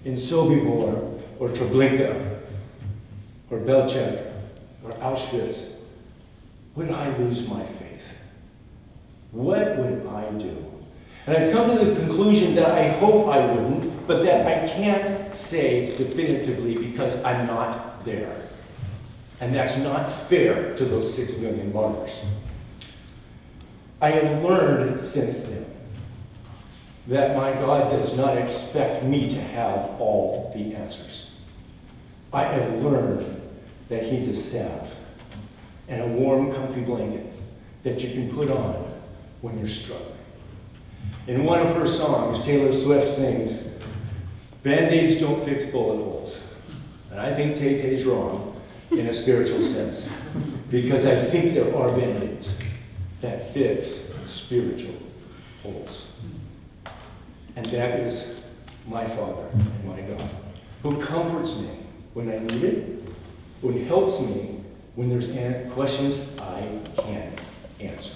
in Sobibor or Treblinka or Belchek or Auschwitz, would I lose my faith? What would I do? And I've come to the conclusion that I hope I wouldn't, but that I can't say definitively because I'm not there. And that's not fair to those 6 million martyrs. I have learned since then that my God does not expect me to have all the answers. I have learned that he's a salve and a warm, comfy blanket that you can put on when you're struggling. In one of her songs, Taylor Swift sings, "Band-Aids don't fix bullet holes, And I think Tay-Tay's wrong in a spiritual sense, because I think there are band-aids that fit spiritual holes. And that is my Father and my God, who comforts me when I need it, who helps me when there's questions I can't answer.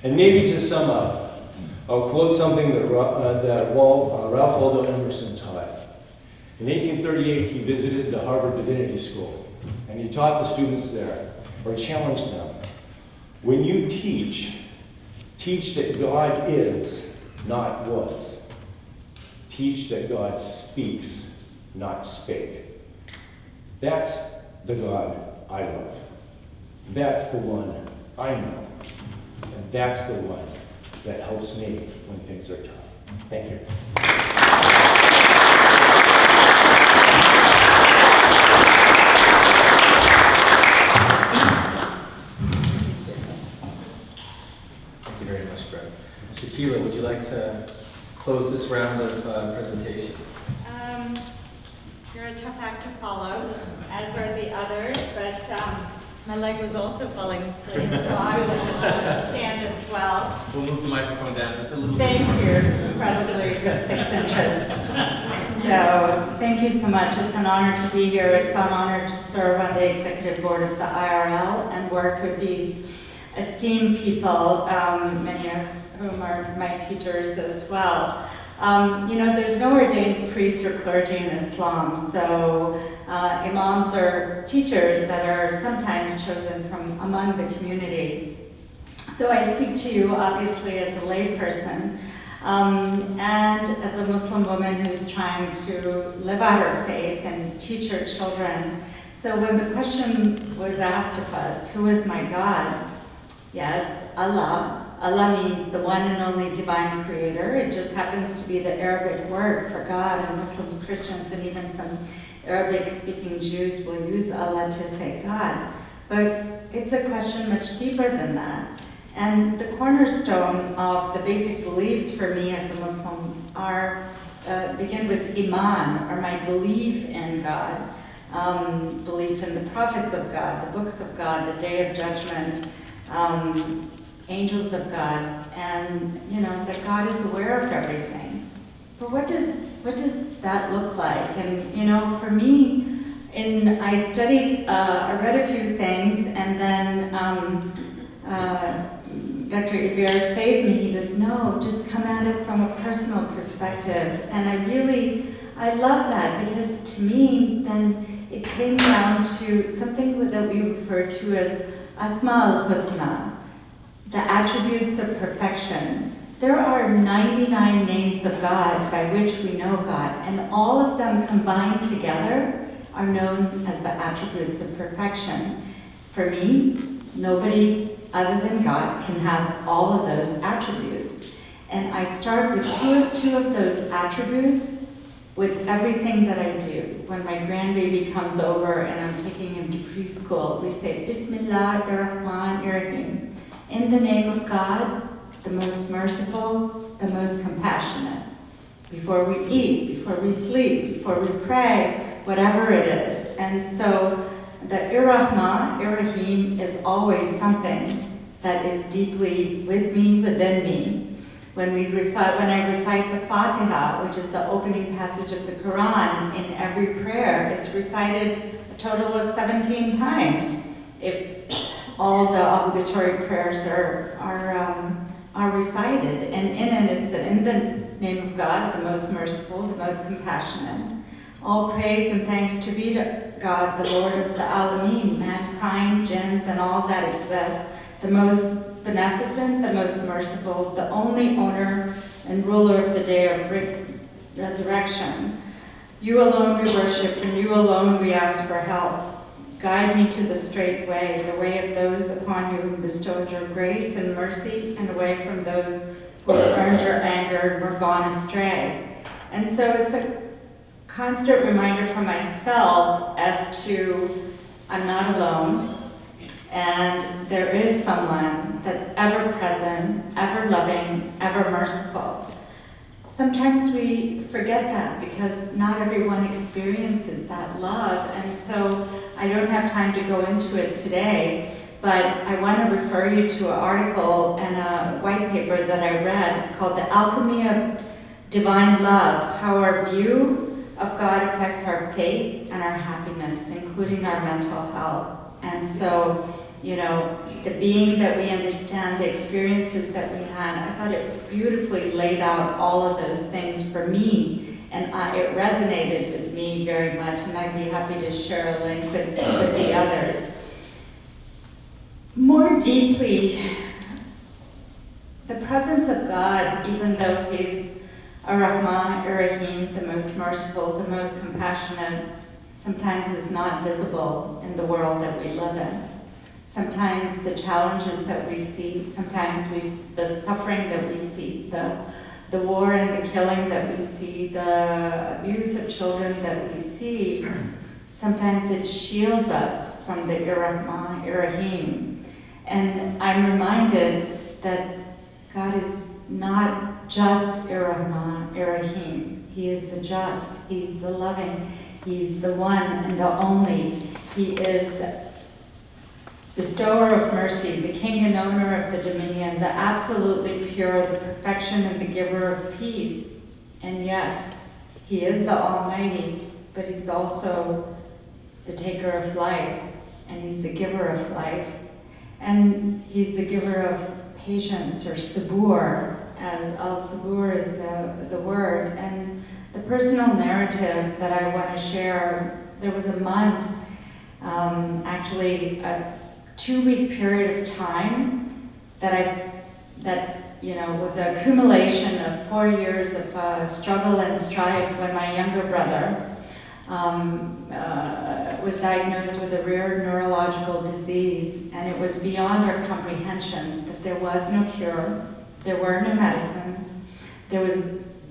And maybe to sum up, I'll quote something that Ralph Waldo Emerson taught. In 1838, he visited the Harvard Divinity School, and he taught the students there, or challenged them. When you teach that God is, not was. Teach that God speaks, not spake. That's the God I love. That's the one I know. And that's the one that helps me when things are tough. Thank you. Thank you very much, Greg. Shakila, would you like to close this round of presentation? You're a tough act to follow, as are the others, but my leg was also falling asleep, so I will stand as well. We'll move the microphone down just a little bit. Thank you, incredibly good 6 inches. So thank you so much. It's an honor to be here. It's an honor to serve on the executive board of the IRL and work with these esteemed people, many of whom are my teachers as well. You know, there's no ordained priests or clergy in Islam, so imams are teachers that are sometimes chosen from among the community. So I speak to you obviously as a layperson and as a Muslim woman who's trying to live out her faith and teach her children. So when the question was asked of us, who is my God? Yes, Allah. Allah means the one and only divine creator. It just happens to be the Arabic word for God, and Muslims, Christians, and even some Arabic-speaking Jews will use Allah to say God. But it's a question much deeper than that. And the cornerstone of the basic beliefs for me as a Muslim are begin with Iman, or my belief in God, belief in the prophets of God, the books of God, the Day of Judgment, angels of God, and you know that God is aware of everything. But what does that look like? And you know, for me, I studied, I read a few things, and then Dr. Ibir saved me. He goes, no, just come at it from a personal perspective. And I love that, because to me, then it came down to something that we refer to as Asma al-Husna, the attributes of perfection. There are 99 names of God by which we know God, and all of them combined together are known as the attributes of perfection. For me, nobody other than God can have all of those attributes. And I start with two of those attributes with everything that I do. When my grandbaby comes over and I'm taking him to preschool, we say, Bismillah ar-Rahman ar-Rahim. In the name of God, the most merciful, the most compassionate. Before we eat, before we sleep, before we pray, whatever it is. And so the ar-Rahman ar-Rahim is always something that is deeply with me, within me. When I recite the Fatiha, which is the opening passage of the Quran, in every prayer, it's recited a total of 17 times. If all the obligatory prayers are recited, and in it it's in the name of God, the most merciful, the most compassionate. All praise and thanks to be to God, the Lord of the Alameen, mankind, jinns, and all that exists, the most beneficent, the most merciful, the only owner and ruler of the day of resurrection. You alone we worship, and you alone we ask for help. Guide me to the straight way, the way of those upon you who bestowed your grace and mercy, and away from those who have earned your anger and were gone astray. And so it's a constant reminder for myself as to I'm not alone, and there is someone that's ever present, ever loving, ever merciful. sometimes we forget that because not everyone experiences that love. And so I don't have time to go into it today, but I want to refer you to an article and a white paper that I read. It's called The Alchemy of Divine Love, How Our View of God Affects Our Faith and Our Happiness, including our mental health. And so, you know, the being that we understand, the experiences that we had, I thought it beautifully laid out all of those things for me, and it resonated with me very much, and I'd be happy to share a link with the others. More deeply, the presence of God, even though He's Ar-Rahman, Ar-Rahim, the most merciful, the most compassionate, sometimes is not visible in the world that we live in. Sometimes the challenges that we see, sometimes the suffering that we see, the war and the killing that we see, the abuse of children that we see, sometimes it shields us from the Ar-Rahman, Ar-Rahim. And I'm reminded that God is not just Ar-Rahman, Ar-Rahim. He is the just, He's the loving, He's the one and the only. He is the bestower of mercy, the king and owner of the dominion, the absolutely pure, the perfection and the giver of peace. And yes, He is the Almighty, but He's also the taker of life, and He's the giver of life. And He's the giver of patience, or sabur, as al-sabur is the word. And the personal narrative that I want to share, there was a month, actually a 2-week period of time that was an accumulation of 4 years of struggle and strife when my younger brother was diagnosed with a rare neurological disease, and it was beyond our comprehension that there was no cure, there were no medicines, there was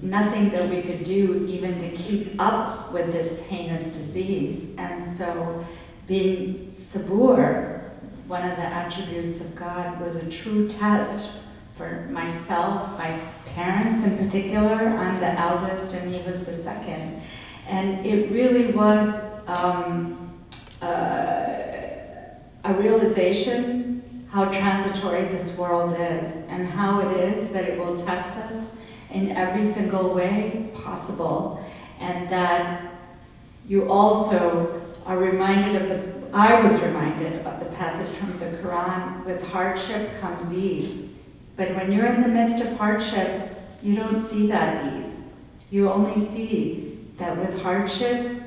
nothing that we could do even to keep up with this heinous disease. And so being sabur, one of the attributes of God, was a true test for myself, my parents in particular. I'm the eldest and he was the second. And it really was a realization how transitory this world is, and how it is that it will test us in every single way possible. And that you also are reminded of I was reminded of the passage from the Quran, with hardship comes ease. But when you're in the midst of hardship, you don't see that ease. You only see that with hardship,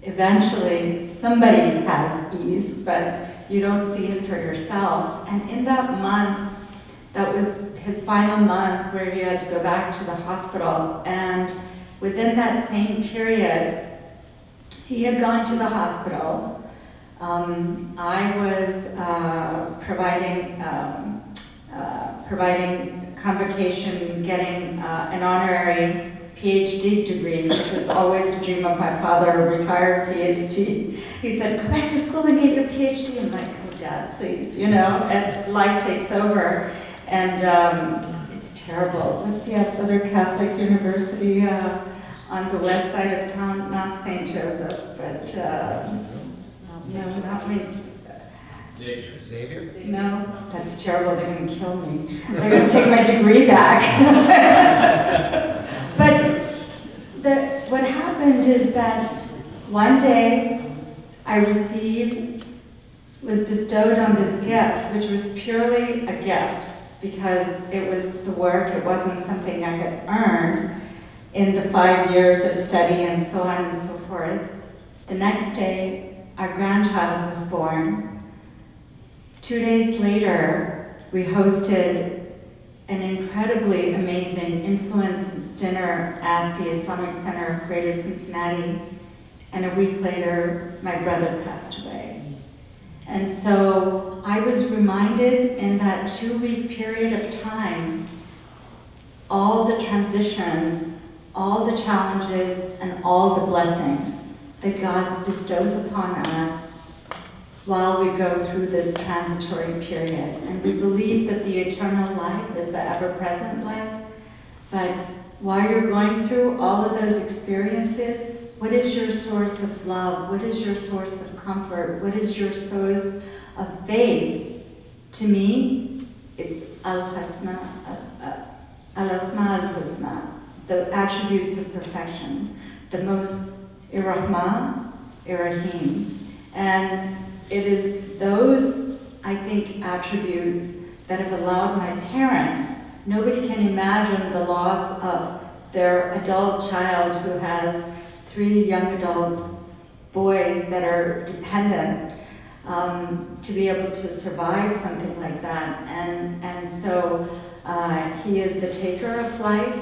eventually somebody has ease, but you don't see it for yourself. And in that month, that was his final month where he had to go back to the hospital. And within that same period, he had gone to the hospital. I was providing convocation, getting an honorary Ph.D. degree, which was always the dream of my father, a retired Ph.D. He said, "Go back to school and get your Ph.D." I'm like, "Oh, Dad, please," and life takes over. And it's terrible. What's the other Catholic university on the west side of town? Not St. Joseph, but no, not me. Xavier? No, that's terrible. They're going to kill me. They're going to take my degree back. But what happened is that one day I was bestowed on this gift, which was purely a gift, because it was the work, it wasn't something I had earned in the 5 years of study and so on and so forth. The next day, our grandchild was born. 2 days later, we hosted an incredibly amazing influence dinner at the Islamic Center of Greater Cincinnati, and a week later, my brother passed away. And so I was reminded in that 2-week period of time, all the transitions, all the challenges, and all the blessings that God bestows upon us while we go through this transitory period. And we believe that the eternal life is the ever-present life, but while you're going through all of those experiences, what is your source of love? What is your source of comfort? What is your source of faith? To me, it's al-husna, al-asma al-husna, the attributes of perfection, the most irrahman, irrahim. And it is those, I think, attributes that have allowed my parents. Nobody can imagine the loss of their adult child who has 3 young adult boys that are dependent, to be able to survive something like that. And so he is the taker of life,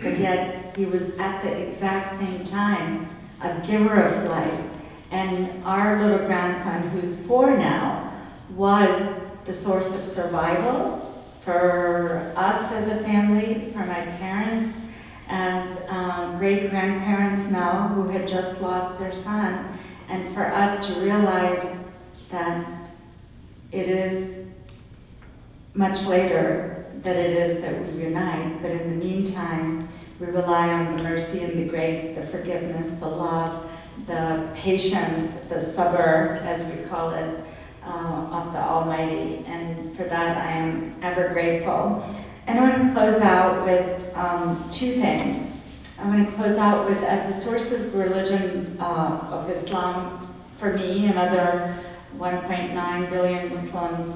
but yet he was at the exact same time a giver of life. And our little grandson, who's 4 now, was the source of survival for us as a family, for my parents, as great-grandparents now who had just lost their son, and for us to realize that it is much later that it is that we unite, but in the meantime, we rely on the mercy and the grace, the forgiveness, the love, the patience, the sabr, as we call it, of the Almighty, and for that I am ever grateful. And I want to close out with 2 things. I want to close out with, as the source of religion of Islam for me and other 1.9 billion Muslims,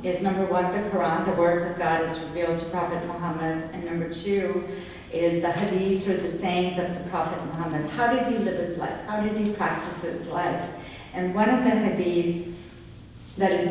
is number 1, the Quran, the words of God as revealed to Prophet Muhammad, and number 2 is the hadiths or the sayings of the Prophet Muhammad. How did he live his life? How did he practice his life? And one of the hadiths that is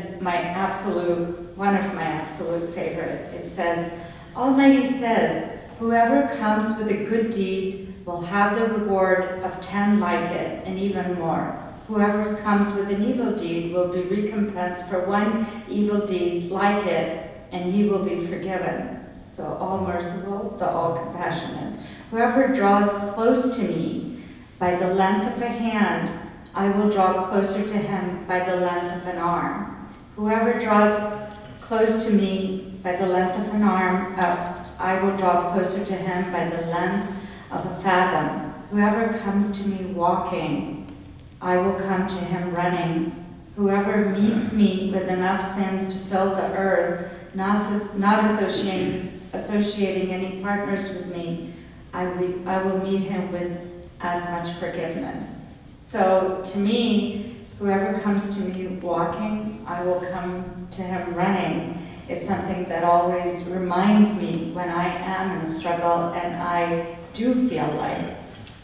one of my absolute favorite, it says, Almighty says, whoever comes with a good deed will have the reward of 10 like it, and even more. Whoever comes with an evil deed will be recompensed for 1 evil deed like it, and he will be forgiven. So all merciful, the all compassionate. Whoever draws close to me by the length of a hand, I will draw closer to him by the length of an arm. Whoever draws close to me by the length of an arm, I will draw closer to him by the length of a fathom. Whoever comes to me walking, I will come to him running. Whoever meets me with enough sins to fill the earth, not associating any partners with me, I will meet him with as much forgiveness. So to me, whoever comes to me walking, I will come to him running, is something that always reminds me when I am in a struggle and I do feel like,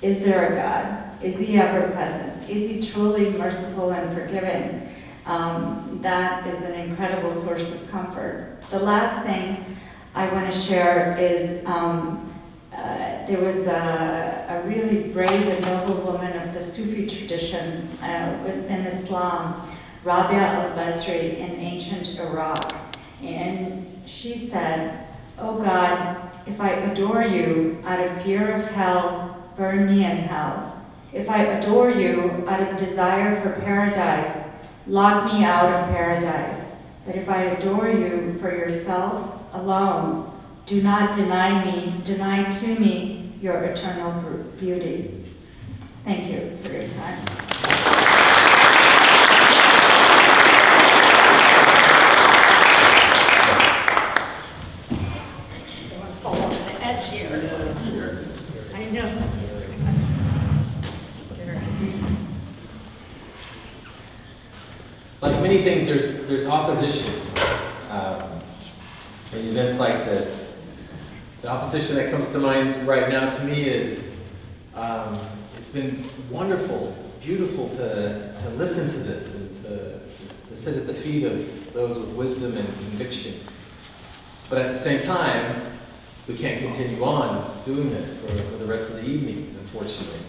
is there a God? Is he ever present? Is he truly merciful and forgiving? That is an incredible source of comfort. The last thing I want to share is there was a really brave and noble woman of the Sufi tradition within Islam, Rabia al-Basri in ancient Iraq. And she said, oh God, if I adore you out of fear of hell, burn me in hell. If I adore you out of desire for paradise, lock me out of paradise. But if I adore you for yourself alone, do not deny to me your eternal beauty. Thank you for your time. Fall off the edge here. I know. Like many things, there's opposition in events like this. The opposition that comes to mind right now to me is it's been wonderful, beautiful to listen to this and to sit at the feet of those with wisdom and conviction. But at the same time, we can't continue on doing this for the rest of the evening, unfortunately.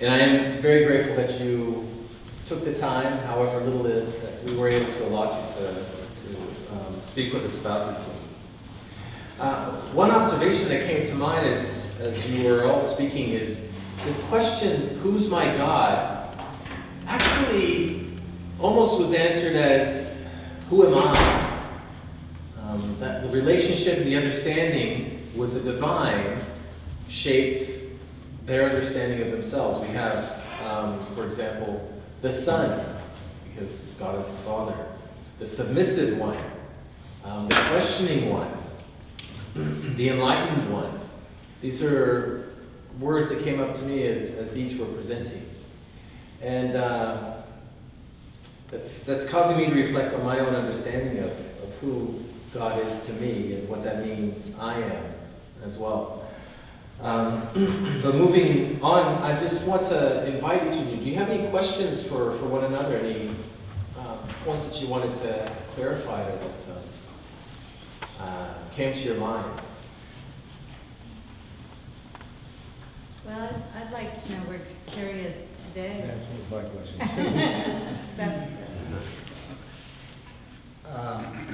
And I am very grateful that you took the time, however little that we were able to allot you to speak with us about these things. One observation that came to mind as you were all speaking is this question, who's my God, actually almost was answered as, who am I? that the relationship and the understanding with the divine shaped their understanding of themselves. We have, for example, the Son, because God is the Father, the submissive one, the questioning one, the enlightened one. These are words that came up to me as each were presenting. And that's causing me to reflect on my own understanding of who God is to me and what that means I am as well. But moving on, I just want to invite each of you. Do you have any questions for one another? Any points that you wanted to clarify or that came to your mind? Well, I'd like to know where Gary is today. That's one of my questions. That's,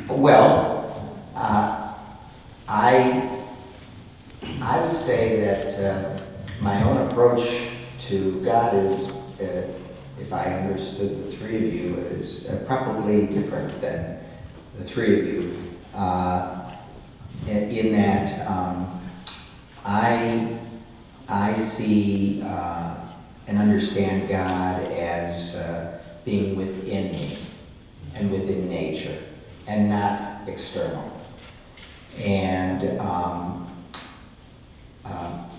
Well, I would say that my own approach to God is, if I understood the three of you, is probably different than the three of you, in that I see and understand God as being within me and within nature and not external. And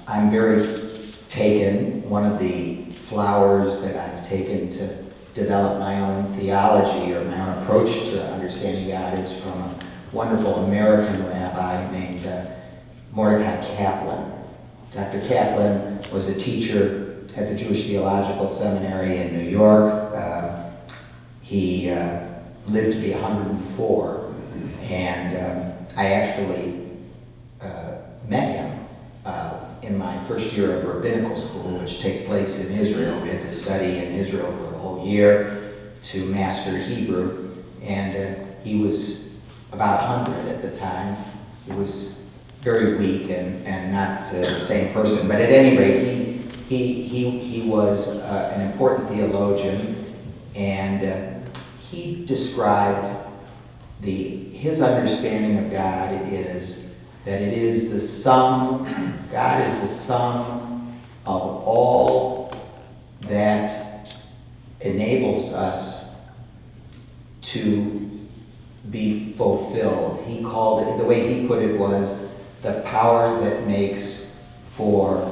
I'm very taken, one of the flowers that I've taken to develop my own theology or my own approach to understanding God is from a wonderful American rabbi named Mordecai Kaplan. Dr. Kaplan was a teacher at the Jewish Theological Seminary in New York. He lived to be 104, and I actually met him in my first year of rabbinical school, which takes place in Israel. We had to study in Israel for a whole year to master Hebrew, and he was about 100 at the time. He was very weak and not the same person, but at any rate, he was an important theologian, and he described his understanding of God is that it is the sum, God is the sum of all that enables us to be fulfilled. He called it, the way he put it was, the power that makes for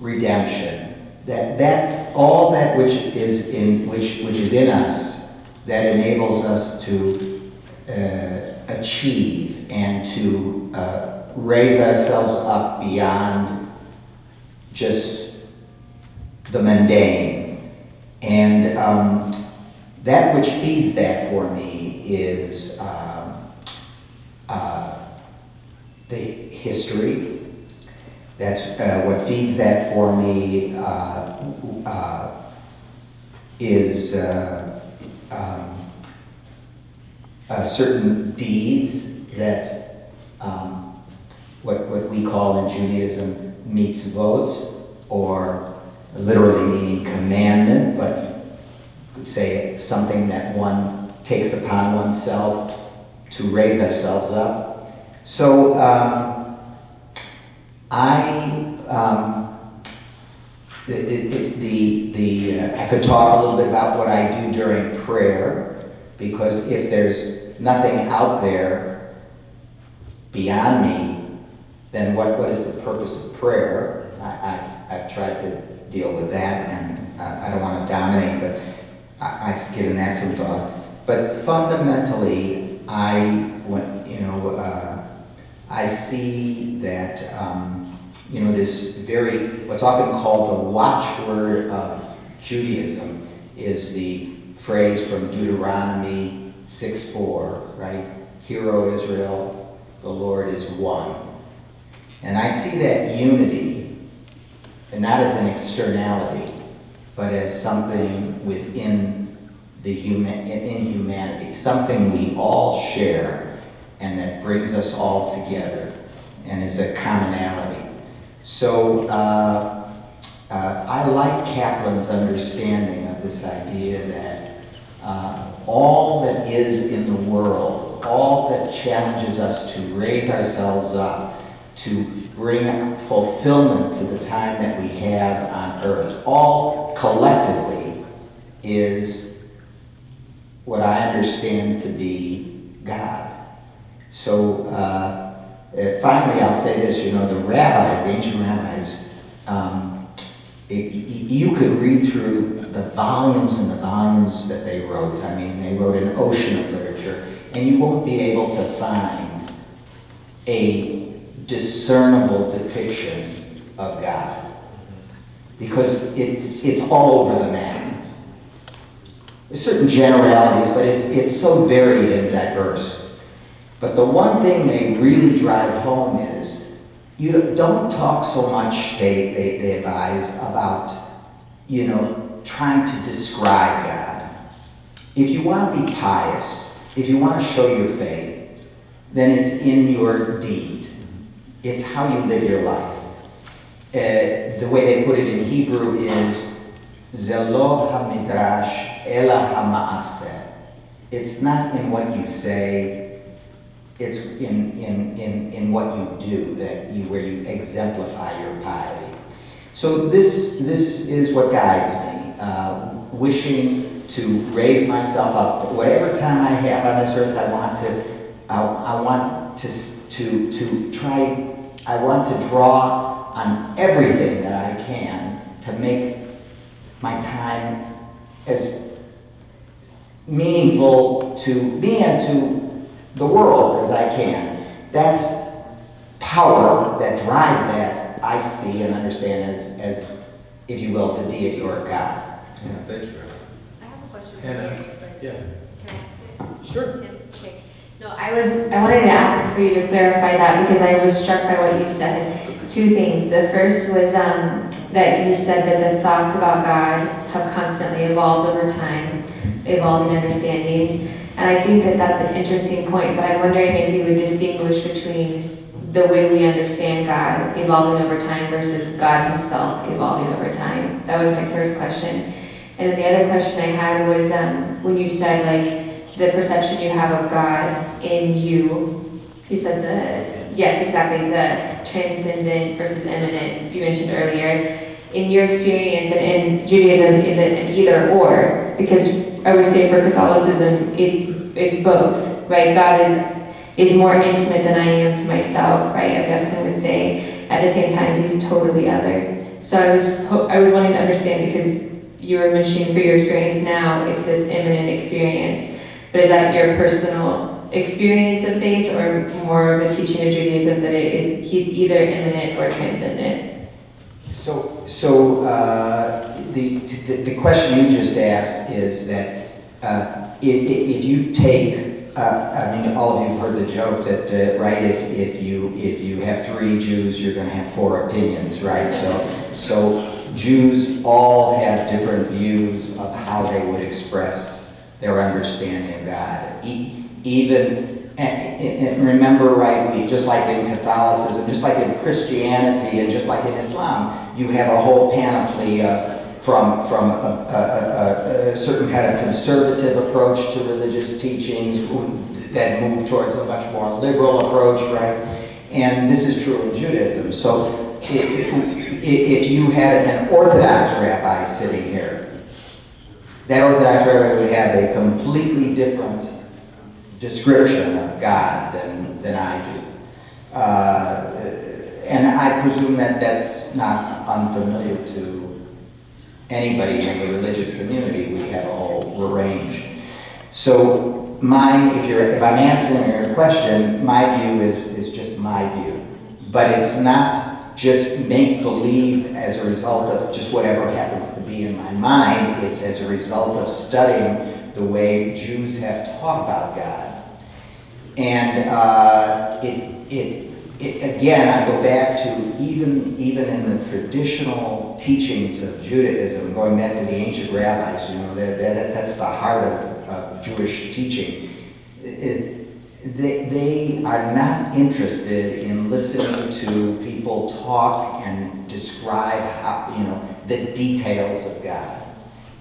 redemption. That all that which is in us that enables us to achieve and to raise ourselves up beyond just the mundane. And that which feeds that for me is the history. That's what feeds that for me is certain deeds that what we call in Judaism mitzvot, or literally meaning commandment, but would say something that one takes upon oneself to raise ourselves up. So I could talk a little bit about what I do during prayer, because if there's nothing out there beyond me, then what is the purpose of prayer? I've tried to deal with that, and I don't want to dominate, but I've given that some thought. But fundamentally, I see that this what's often called the watchword of Judaism is the phrase from Deuteronomy 6:4, right? Hear, O Israel, the Lord is one. And I see that unity, and not as an externality, but as something within in humanity, something we all share, and that brings us all together, and is a commonality. So I like Kaplan's understanding of this idea that all that is in the world, all that challenges us to raise ourselves up, to bring fulfillment to the time that we have on earth, all collectively is what I understand to be God. So finally I'll say this, the rabbis, the ancient rabbis, you could read through the volumes and the volumes that they wrote. I mean, they wrote an ocean of literature, and you won't be able to find a discernible depiction of God, because it's all over the map. There's certain generalities, but it's so varied and diverse. But the one thing they really drive home is, you don't talk so much, they advise, about, trying to describe God. If you want to be pious, if you want to show your faith, then it's in your deed. It's how you live your life. The way they put it in Hebrew is, Zelo ha-midrash ela ha-ma'aseh. It's not in what you say, it's in what you do, where you exemplify your piety. So this is what guides me, wishing to raise myself up. Whatever time I have on this earth, I want to draw on everything that I can to make my time as meaningful to me and to the world as I can. That's power that drives that, I see and understand as, if you will, the deity or God. Yeah, thank you. I have a question. Hannah, yeah. Can I ask it? Sure. Yeah, okay. No, I wanted to ask for you to clarify that, because I was struck by what you said. Two things. The first was that you said that the thoughts about God have constantly evolved over time, evolving understandings. And I think that that's an interesting point, but I'm wondering if you would distinguish between the way we understand God evolving over time versus God himself evolving over time. That was my first question. And then the other question I had was when you said, like, the perception you have of God in you said yes, exactly, the transcendent versus immanent you mentioned earlier. In your experience, and in Judaism, is it an either or? Because I would say for Catholicism, it's both, right? God is more intimate than I am to myself, right? Augustine would say. At the same time, he's totally other. So I was wanting to understand, because you were mentioning for your experience now, it's this immanent experience. But is that your personal experience of faith, or more of a teaching of Judaism that he's either immanent or transcendent? So the question you just asked is that if you take, all of you have heard the joke that right, if you have 3 Jews, you're going to have 4 opinions, right? So Jews all have different views of how they would express their understanding of God. And remember, right, just like in Catholicism, just like in Christianity, and just like in Islam, you have a whole panoply from a certain kind of conservative approach to religious teachings that move towards a much more liberal approach, right? And this is true in Judaism. So if you had an Orthodox rabbi sitting here, that Orthodox rabbi would have a completely different description of God than I do. And I presume that that's not unfamiliar to anybody in the religious community. We have a whole range. So if I'm answering your question, my view is just my view. But it's not just make-believe as a result of just whatever happens to be in my mind. It's as a result of studying the way Jews have taught about God. And again, I go back to even in the traditional teachings of Judaism, going back to the ancient rabbis, that's the heart of Jewish teaching. They are not interested in listening to people talk and describe how, the details of God.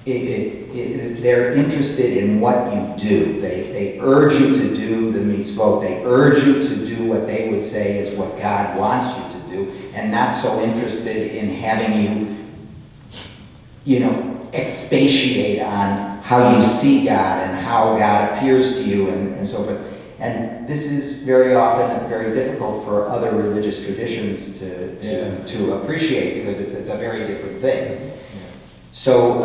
they're interested in what you do. They urge you to do the mitzvot. They urge you to do what they would say is what God wants you to do, and not so interested in having you, expatiate on how you see God and how God appears to you and so forth. And this is very often very difficult for other religious traditions to appreciate, because it's a very different thing. So,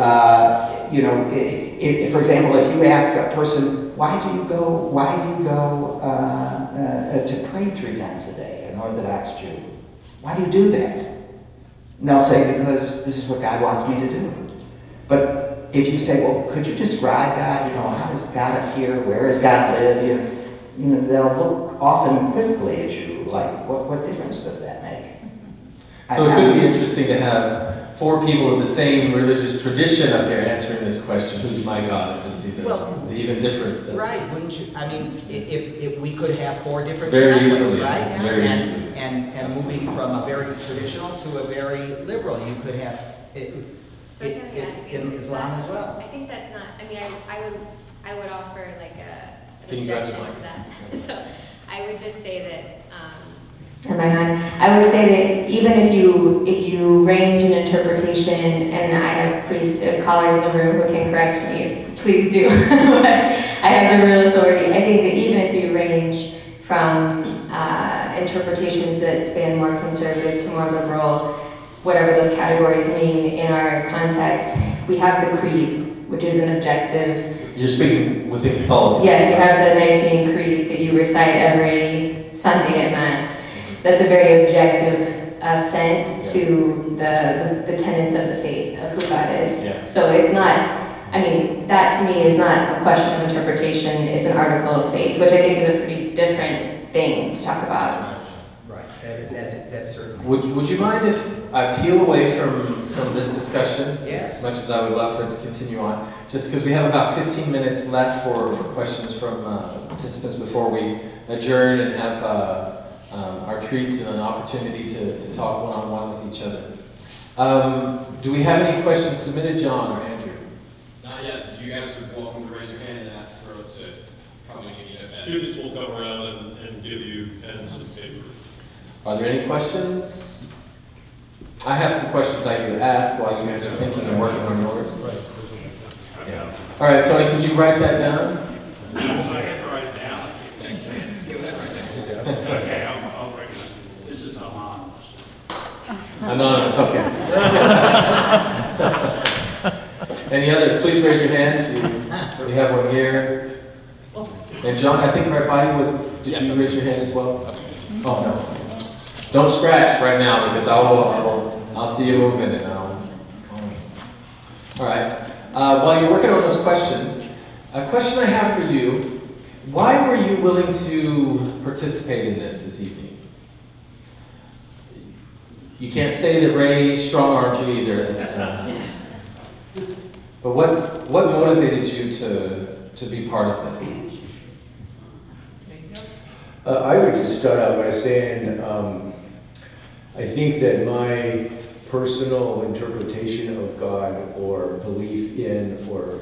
if, for example, if you ask a person, why do you go to pray 3 times a day, an Orthodox Jew? Why do you do that? And they'll say, because this is what God wants me to do. But if you say, well, could you describe God? How does God appear? Where does God live? They'll look often quizzically at you, like, what difference does that make? So it could be interesting to have 4 people of the same religious tradition up here answering this question, who's my God, and to see the even difference. Right, wouldn't you? I mean, if we could have 4 different Very Catholics, easily, right? very easily. And moving from a very traditional to a very liberal, you could have it in Islam as well. I think that's not, I would offer like Can an you grab the objection to that. So I would just say that, Am I on? I would say that even if you range an interpretation, and I have priests and scholars in the room who can correct me, please do. But I have the real authority. I think that even if you range from interpretations that span more conservative to more liberal, whatever those categories mean in our context, we have the creed, which is an objective. You're speaking within Catholicism. Yes, we have the Nicene Creed that you recite every Sunday at Mass. That's a very objective assent to the tenets of the faith, of who God is. Yeah. So it's not, that to me is not a question of interpretation, it's an article of faith, which I think is a pretty different thing to talk about. Right, that certainly. Would you mind if I peel away from this discussion? Yes. As much as I would love for it to continue on, just because we have about 15 minutes left for questions from participants before we adjourn and have our treats and an opportunity to talk one-on-one with each other. Do we have any questions submitted, John or Andrew? Not yet. You guys are welcome to raise your hand and ask for us to probably give you a pass. Students will come around and give you pens and paper. Are there any questions? I have some questions I could ask while you guys are thinking and working on yours. Yeah. All right, Tony, could you write that down? I have to write it down. Okay, I'll write it. This is anonymous. Anonymous, okay. Any others? Please raise your hand. We have one here. And John, I think right by you was, did you raise your hand as well? Oh, no. Don't scratch right now, because I'll see you moving and all right. While you're working on those questions, a question I have for you: why were you willing to participate in this evening? You can't say that Ray strong-armed you either. But what motivated you to be part of this? I would just start out by saying I think that my personal interpretation of God or belief in or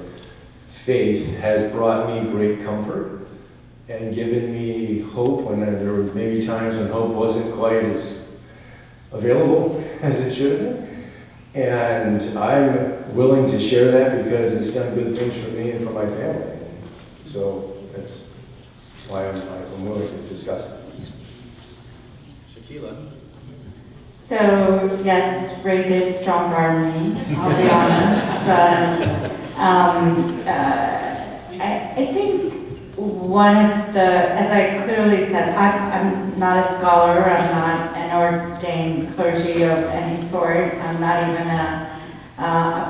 faith has brought me great comfort and given me hope when there were maybe times when hope wasn't quite as available as it should have been. And I'm willing to share that because it's done good things for me and for my family. So that's why I'm willing to discuss it. Shakila. So, yes, Ray did strong-arm me, I'll be honest, but I think one of the, as I clearly said, I'm not a scholar, I'm not an ordained clergy of any sort, I'm not even a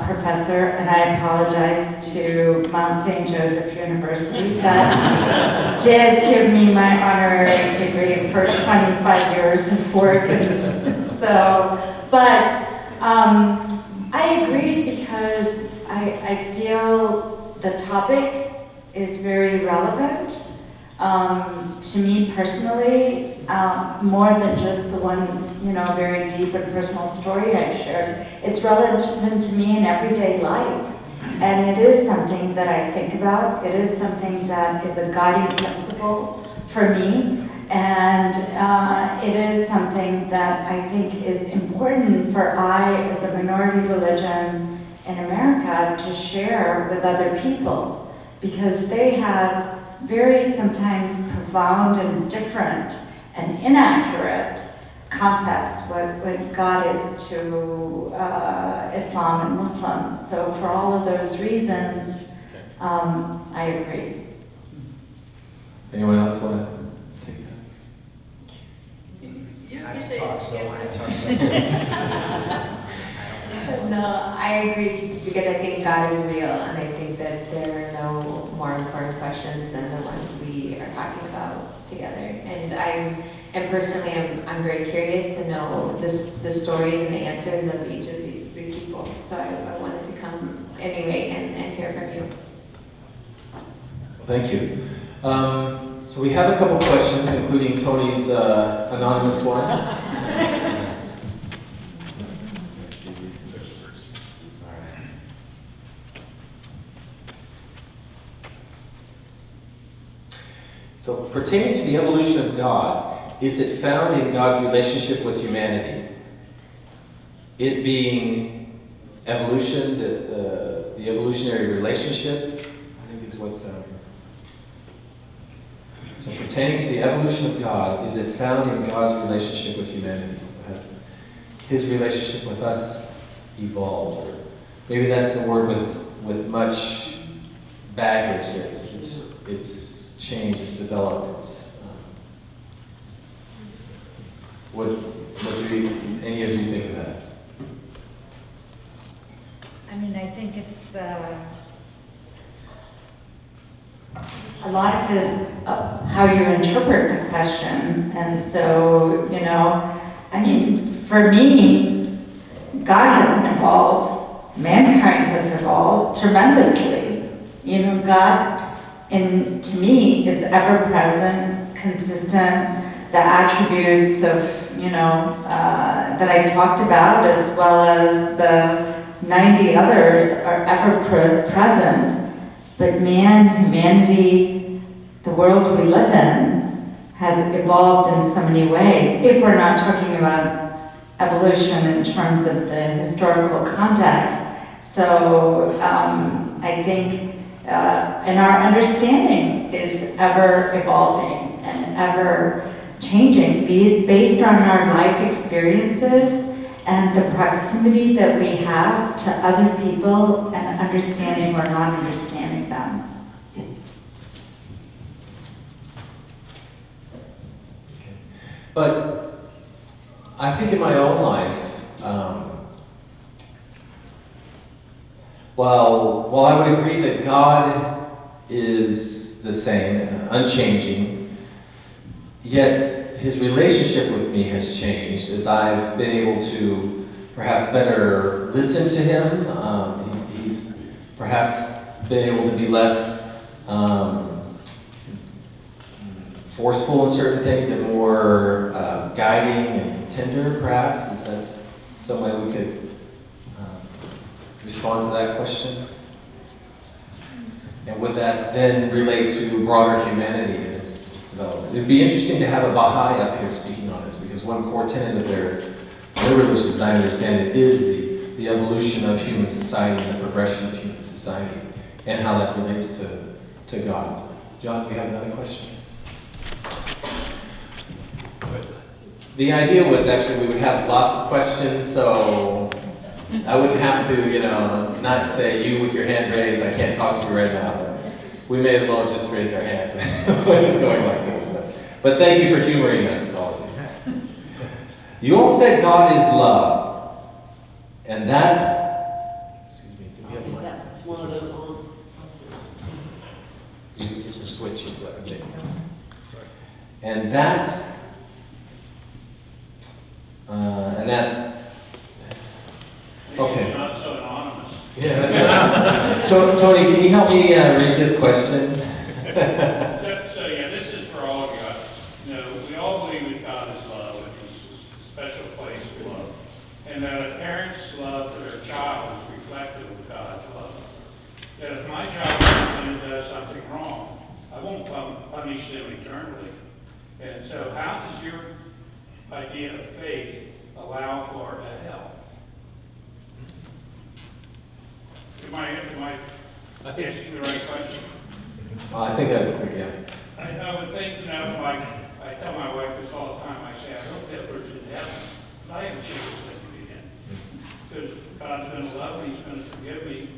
professor, and I apologize to Mount St. Joseph University that did give me my honorary degree for 25 years of work. So, but I agreed because I feel the topic is very relevant to me personally, more than just the one, very deep and personal story I shared. It's relevant to me in everyday life. And it is something that I think about. It is something that is a guiding principle for me. And it is something that I think is important for I, as a minority religion in America, to share with other people, because they have very sometimes profound and different and inaccurate concepts what God is to Islam and Muslims. So for all of those reasons, I agree. Anyone else want to take that? I've talked so. No, I agree, because I think God is real, and I think that there are no more important questions than the ones we are talking about together. And I'm very curious to know the stories and the answers of each of these three people. So I wanted to come anyway and hear from you. Thank you. So we have a couple questions, including Tony's anonymous one. So, pertaining to the evolution of God, is it found in God's relationship with humanity? It being evolution, the evolutionary relationship, I think is what... So pertaining to the evolution of God, is it found in God's relationship with humanity? So has his relationship with us evolved? Or maybe that's a word with much baggage. It's changed, it's developed. What do any of you think of that? I mean, I think it's a lot of it, how you interpret the question. And so, I mean, for me, God hasn't evolved. Mankind has evolved tremendously. God, to me, is ever present, consistent. The attributes of, that I talked about, as well as the 90 others, are ever present. But humanity, the world we live in, has evolved in so many ways. If we're not talking about evolution in terms of the historical context. So I think, and our understanding is ever evolving and ever changing, based on our life experiences and the proximity that we have to other people and understanding or not understanding them. But I think in my own life, while I would agree that God is the same, unchanging, yet his relationship with me has changed as I've been able to perhaps better listen to him. He's perhaps been able to be less forceful in certain things and more guiding and tender, perhaps. Is that some way we could respond to that question? And would that then relate to broader humanity and its development? It'd be interesting to have a Baha'i up here speaking on this, because one core tenet of their religion, as I understand it, is the evolution of human society and the progression of human society, and how that relates to God. John, we have another question. The idea was actually we would have lots of questions, so I wouldn't have to, not say you with your hand raised, I can't talk to you right now. We may as well just raise our hands when it's going like this. But thank you for humoring us, all of you. You all said God is love, and that, excuse me, do we have one? That's one of those on. It's a switch you flip. Okay. And that, okay. It's not so anonymous. Yeah. So, Tony, can you help me read this question? So yeah, this is for all of you. We all believe that God is love, and He's a special place of love, and that a parent's love for their child is reflective of God's love. that if my child comes in and does something wrong, I won't punish them eternally. And so how does your idea of faith allow for a hell? Am I I think, asking the right question? I think that's clear, yeah. I would think, like, I tell my wife this all the time, I say, I hope Hitler's in heaven. I have a chance of living again. Because God's going to love me, He's going to forgive me.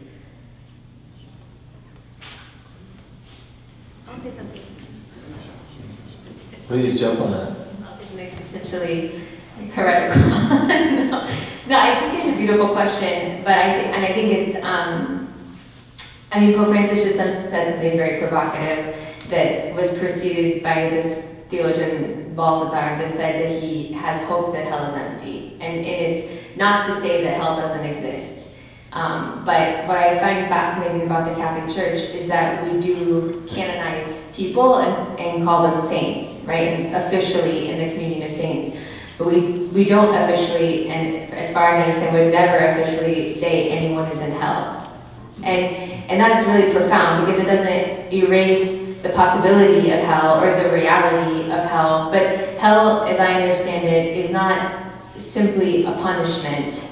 I'll say something. Please jump on that. I'll say something potentially heretical. no, I think it's a beautiful question, but I think it's, Pope Francis just said something very provocative that was preceded by this theologian Balthazar that said that he has hope that hell is empty. And it's not to say that hell doesn't exist. But what I find fascinating about the Catholic Church is that we do canonize people and call them saints, right? And officially in the communion of saints. But we don't officially, and as far as I understand, would never officially say anyone is in hell. And that's really profound because it doesn't erase the possibility of hell or the reality of hell. But hell, as I understand it, is not simply a punishment.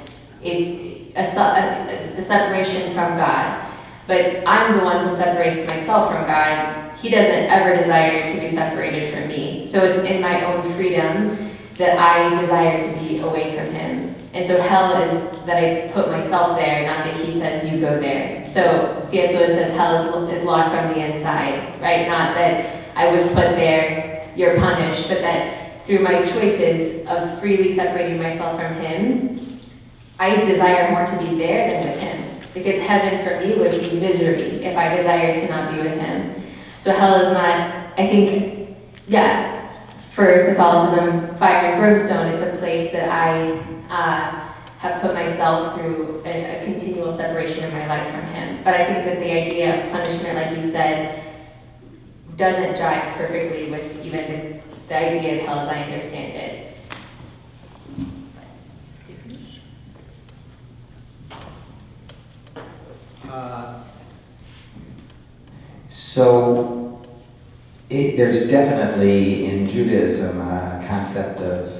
It's the separation from God. But I'm the one who separates myself from God. He doesn't ever desire to be separated from me. So it's in my own freedom that I desire to be away from Him. And so hell is that I put myself there, not that He says you go there. So C.S. Lewis says hell is locked from the inside, right? Not that I was put there, you're punished, but that through my choices of freely separating myself from Him, I desire more to be there than with Him. Because heaven for me would be misery if I desire to not be with Him. So hell is not, I think, for Catholicism, fire and brimstone, it's a place that I have put myself through a continual separation in my life from Him. But I think that the idea of punishment, like you said, doesn't jive perfectly with even the idea of hell as I understand it. There's definitely in Judaism a concept of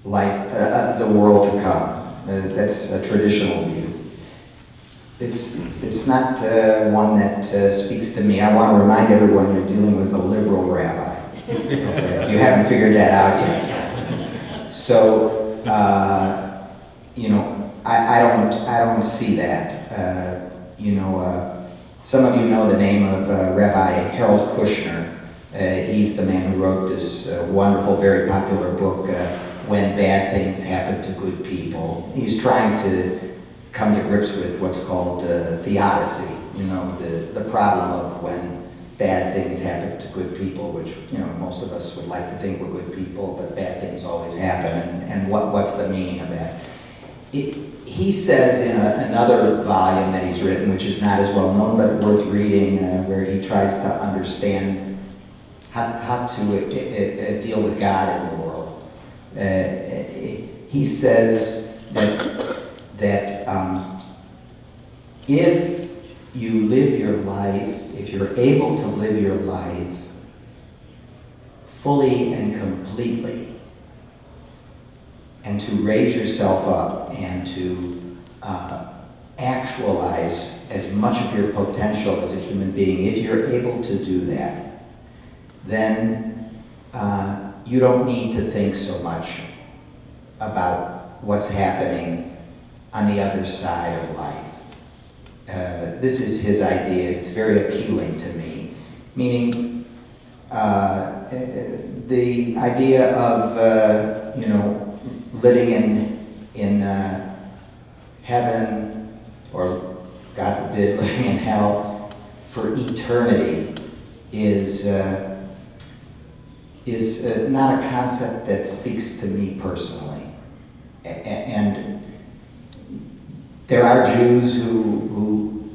life, the world to come. That's a traditional view. It's not one that speaks to me. I want to remind everyone you're dealing with a liberal rabbi. Okay? If you haven't figured that out yet. So, I don't see that. Some of you know the name of Rabbi Harold Kushner. He's the man who wrote this wonderful, very popular book, When Bad Things Happen to Good People. He's trying to come to grips with what's called theodicy, the problem of when bad things happen to good people, which, most of us would like to think we're good people, but bad things always happen, and what's the meaning of that? He says in another volume that he's written, which is not as well known, but worth reading, where he tries to understand how to deal with God in the world. He says that if you live your life, if you're able to live your life fully and completely, and to raise yourself up and to actualize as much of your potential as a human being, if you're able to do that, then you don't need to think so much about what's happening on the other side of life. This is his idea. It's very appealing to me, meaning the idea of living in heaven, or God forbid, living in hell for eternity is not a concept that speaks to me personally. And there are Jews who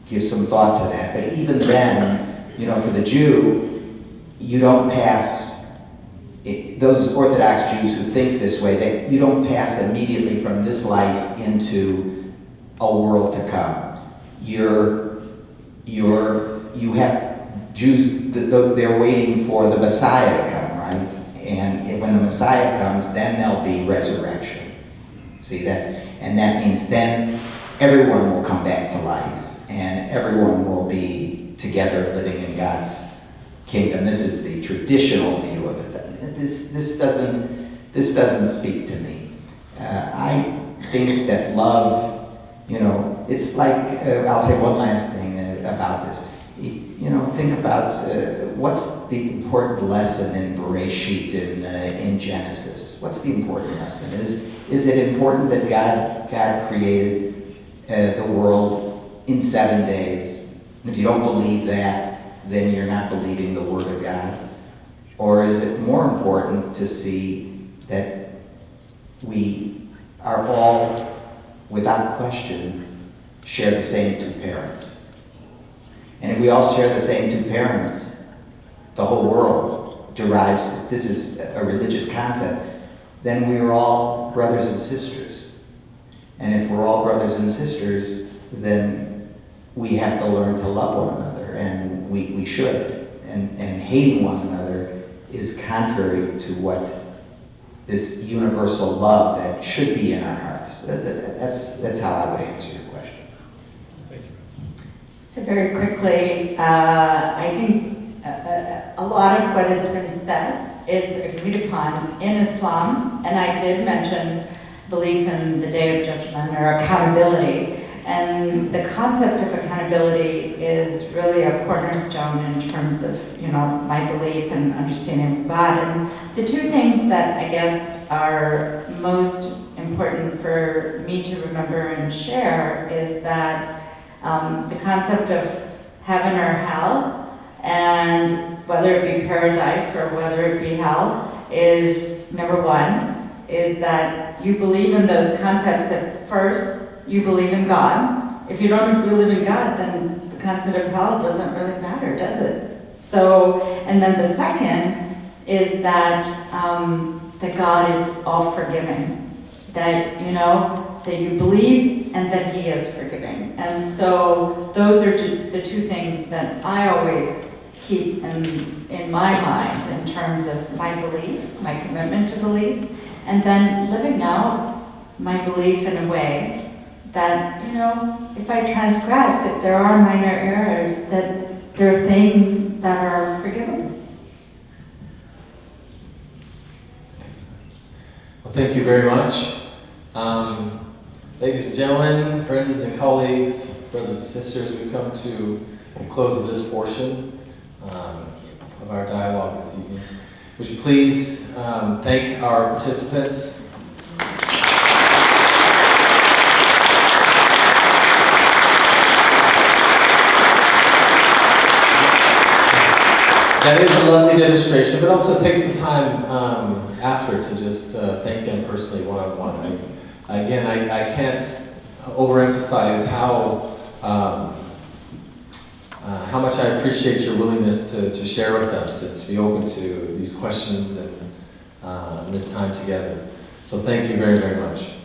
give some thought to that, but even then, for the Jew, you don't pass. Those Orthodox Jews who think this way, you don't pass immediately from this life into a world to come. you have Jews, they're waiting for the Messiah to come, right? And when the Messiah comes, then there'll be resurrection. See, and that means then everyone will come back to life, and everyone will be together living in God's kingdom. This is the traditional view of it. This doesn't speak to me. I think that love, it's like, I'll say one last thing about this. Think about what's the important lesson in Bereshit, in Genesis. What's the important lesson? Is it important that God created the world in 7 days? And if you don't believe that, then you're not believing the Word of God. Or is it more important to see that we are all, without question, share the same two parents? And if we all share the same two parents, the whole world derives, this is a religious concept, then we are all brothers and sisters. And if we're all brothers and sisters, then we have to learn to love one another, and we should. And hating one another is contrary to what this universal love that should be in our hearts. That's how I would answer your question. So very quickly, I think a lot of what has been said is agreed upon in Islam, and I did mention belief in the Day of Judgment or accountability. And the concept of accountability is really a cornerstone in terms of, my belief and understanding of God. And the two things that I guess are most important for me to remember and share is that the concept of heaven or hell, and whether it be paradise or whether it be hell, is number one, is that you believe in those concepts at first. You believe in God. If you don't believe in God, then the concept of hell doesn't really matter, does it? So, and then the second is that that God is all forgiving. That, that you believe and that He is forgiving. And so those are the two things that I always keep in my mind in terms of my belief, my commitment to belief, and then living out my belief in a way that, if I transgress, if there are minor errors, that there are things that are forgivable. Well, thank you very much. Ladies and gentlemen, friends and colleagues, brothers and sisters, we've come to the close of this portion of our dialogue this evening. Would you please thank our participants? That is a lovely demonstration, but also take some time after to just thank them personally one-on-one. Again, I can't overemphasize how much I appreciate your willingness to share with us and to be open to these questions and this time together. So thank you very, very much.